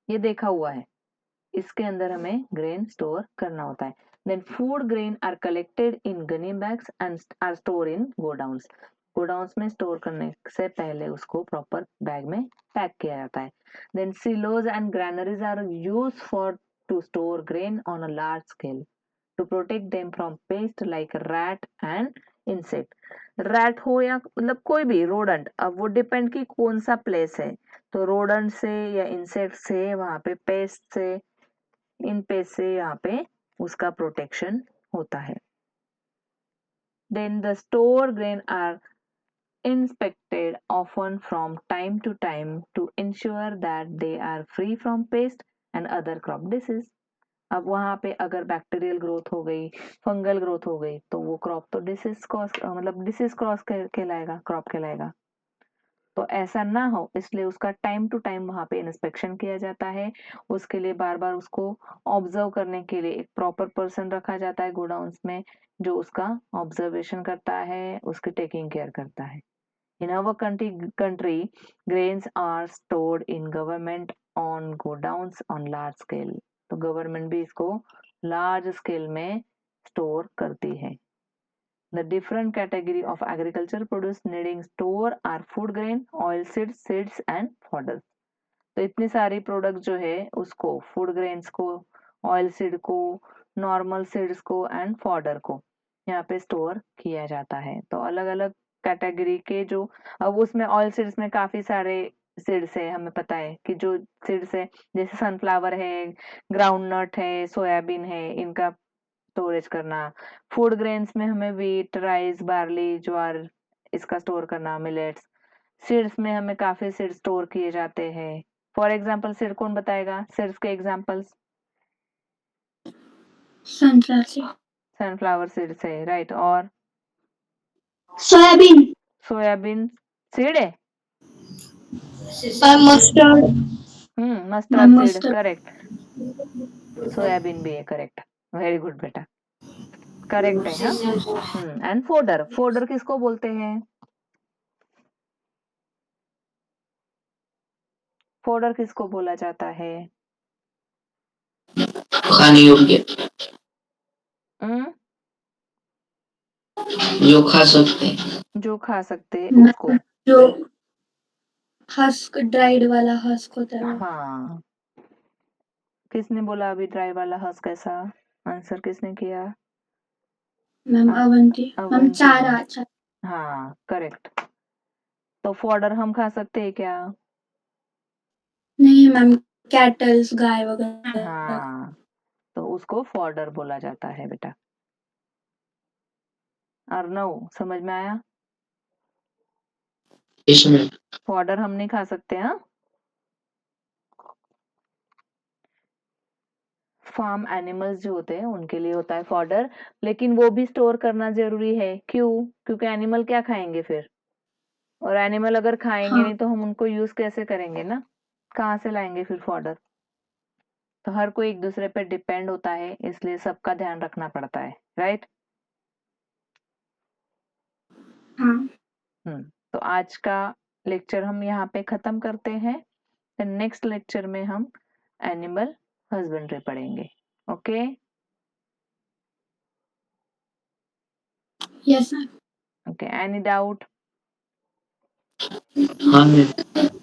ये देखा हुआ है, इसके अंदर हमें ग्रेन स्टोर करना होता है. Then food grain are collected in gunny bags and are store in godowns. Godowns में स्टोर करने से पहले उसको प्रॉपर बैग में पैक किया जाता है. Then silos and granaries are use for to store grain on a large scale to protect them from pest like rat and insect. Rat हो या मतलब कोई भी रोडेंट, अब वो डिपेंड की कौन सा प्लेस है, तो रोडेंट से या इंसेक्ट से, वहां पे पेस्ट से, इन पेस्ट से यहाँ पे उसका प्रोटेक्शन होता है. Then the store grain are inspected often from time to time to ensure that they are free from pest and other crop disease. अब वहां पे अगर बैक्टीरियल ग्रोथ हो गई, फंगल ग्रोथ हो गई, तो वो क्रॉप तो डिसीज क्रॉस, मतलब डिसीज क्रॉस कहलाएगा, क्रॉप कहलाएगा. तो ऐसा ना हो, इसलिए उसका टाइम टू टाइम वहां पे इंस्पेक्शन किया जाता है. उसके लिए बार बार उसको ऑब्जर्व करने के लिए एक प्रॉपर पर्सन रखा जाता है गोडाउन्स में, जो उसका ऑब्जर्वेशन करता है, उसकी टेकिंग केयर करता है. In our country, grains are stored in government on godowns on large scale. तो गवर्नमेंट भी इसको लार्ज स्केल में स्टोर करती है. The different category of agriculture produce needing store are food grain, oil seeds and fodder. तो इतनी सारी product जो है उसको, फूड ग्रेन्स को, ऑयल सीड को, नॉर्मल सीड्स को एंड फॉडर को यहाँ पे स्टोर किया जाता है. तो अलग अलग कैटेगरी के जो, अब उसमें ऑयल सीड्स में काफी सारे सीड्स है, हमें पता है कि जो सीड्स है, जैसे सनफ्लावर है, ग्राउंडनट है, सोयाबीन है, इनका स्टोरेज करना. फूड ग्रेन्स में हमें व्हीट, राइस, बार्ली, ज्वार, इसका स्टोर करना, मिलेट्स. सीड्स में हमें काफी सीड स्टोर किए जाते हैं. फॉर एग्जाम्पल सीड कौन बताएगा, सीड्स के examples? Sunflower seed, sunflower seed से, राइट। और सोयाबीन, सोयाबीन सीड है। Mustard, mustard seed, mustard, correct. Soybean भी है, करेक्ट। वेरी गुड बेटा, करेक्ट है। हाँ। एंड फोडर, फोडर किसको बोलते हैं? फोडर किसको बोला जाता है? खाने योग्य, हम्म, जो खा सकते हैं। जो खा सकते हैं उसको। जो हस्क, ड्राइड वाला हस्क होता है वो। हाँ, किसने बोला अभी ड्राई वाला हस्क कैसा? आंसर किसने किया? मैम अवंती, मैम अवंती चारा, ने। अच्छा। हाँ, करेक्ट। तो फॉडर हम खा सकते हैं क्या? नहीं मैम, कैटल्स, गाय वगैरह। हाँ, तो उसको फॉडर बोला जाता है बेटा। अर्नव, समझ में आया? इसमें फॉडर हम नहीं खा सकते। हाँ, फार्म एनिमल्स जो होते हैं उनके लिए होता है फॉडर, लेकिन वो भी स्टोर करना जरूरी है। क्यों? क्योंकि एनिमल क्या खाएंगे फिर, और एनिमल अगर खाएंगे हाँ नहीं तो हम उनको यूज कैसे करेंगे ना, कहाँ से लाएंगे फिर फॉडर? तो हर कोई एक दूसरे पे डिपेंड होता है, इसलिए सबका ध्यान रखना पड़ता है, राइट। हाँ। तो आज का लेक्चर हम यहाँ पे खत्म करते हैं। नेक्स्ट लेक्चर में हम एनिमल हस्बेंड्री पढ़ेंगे। Okay. Yes ma'am. Okay, any doubt? हाँ मैम।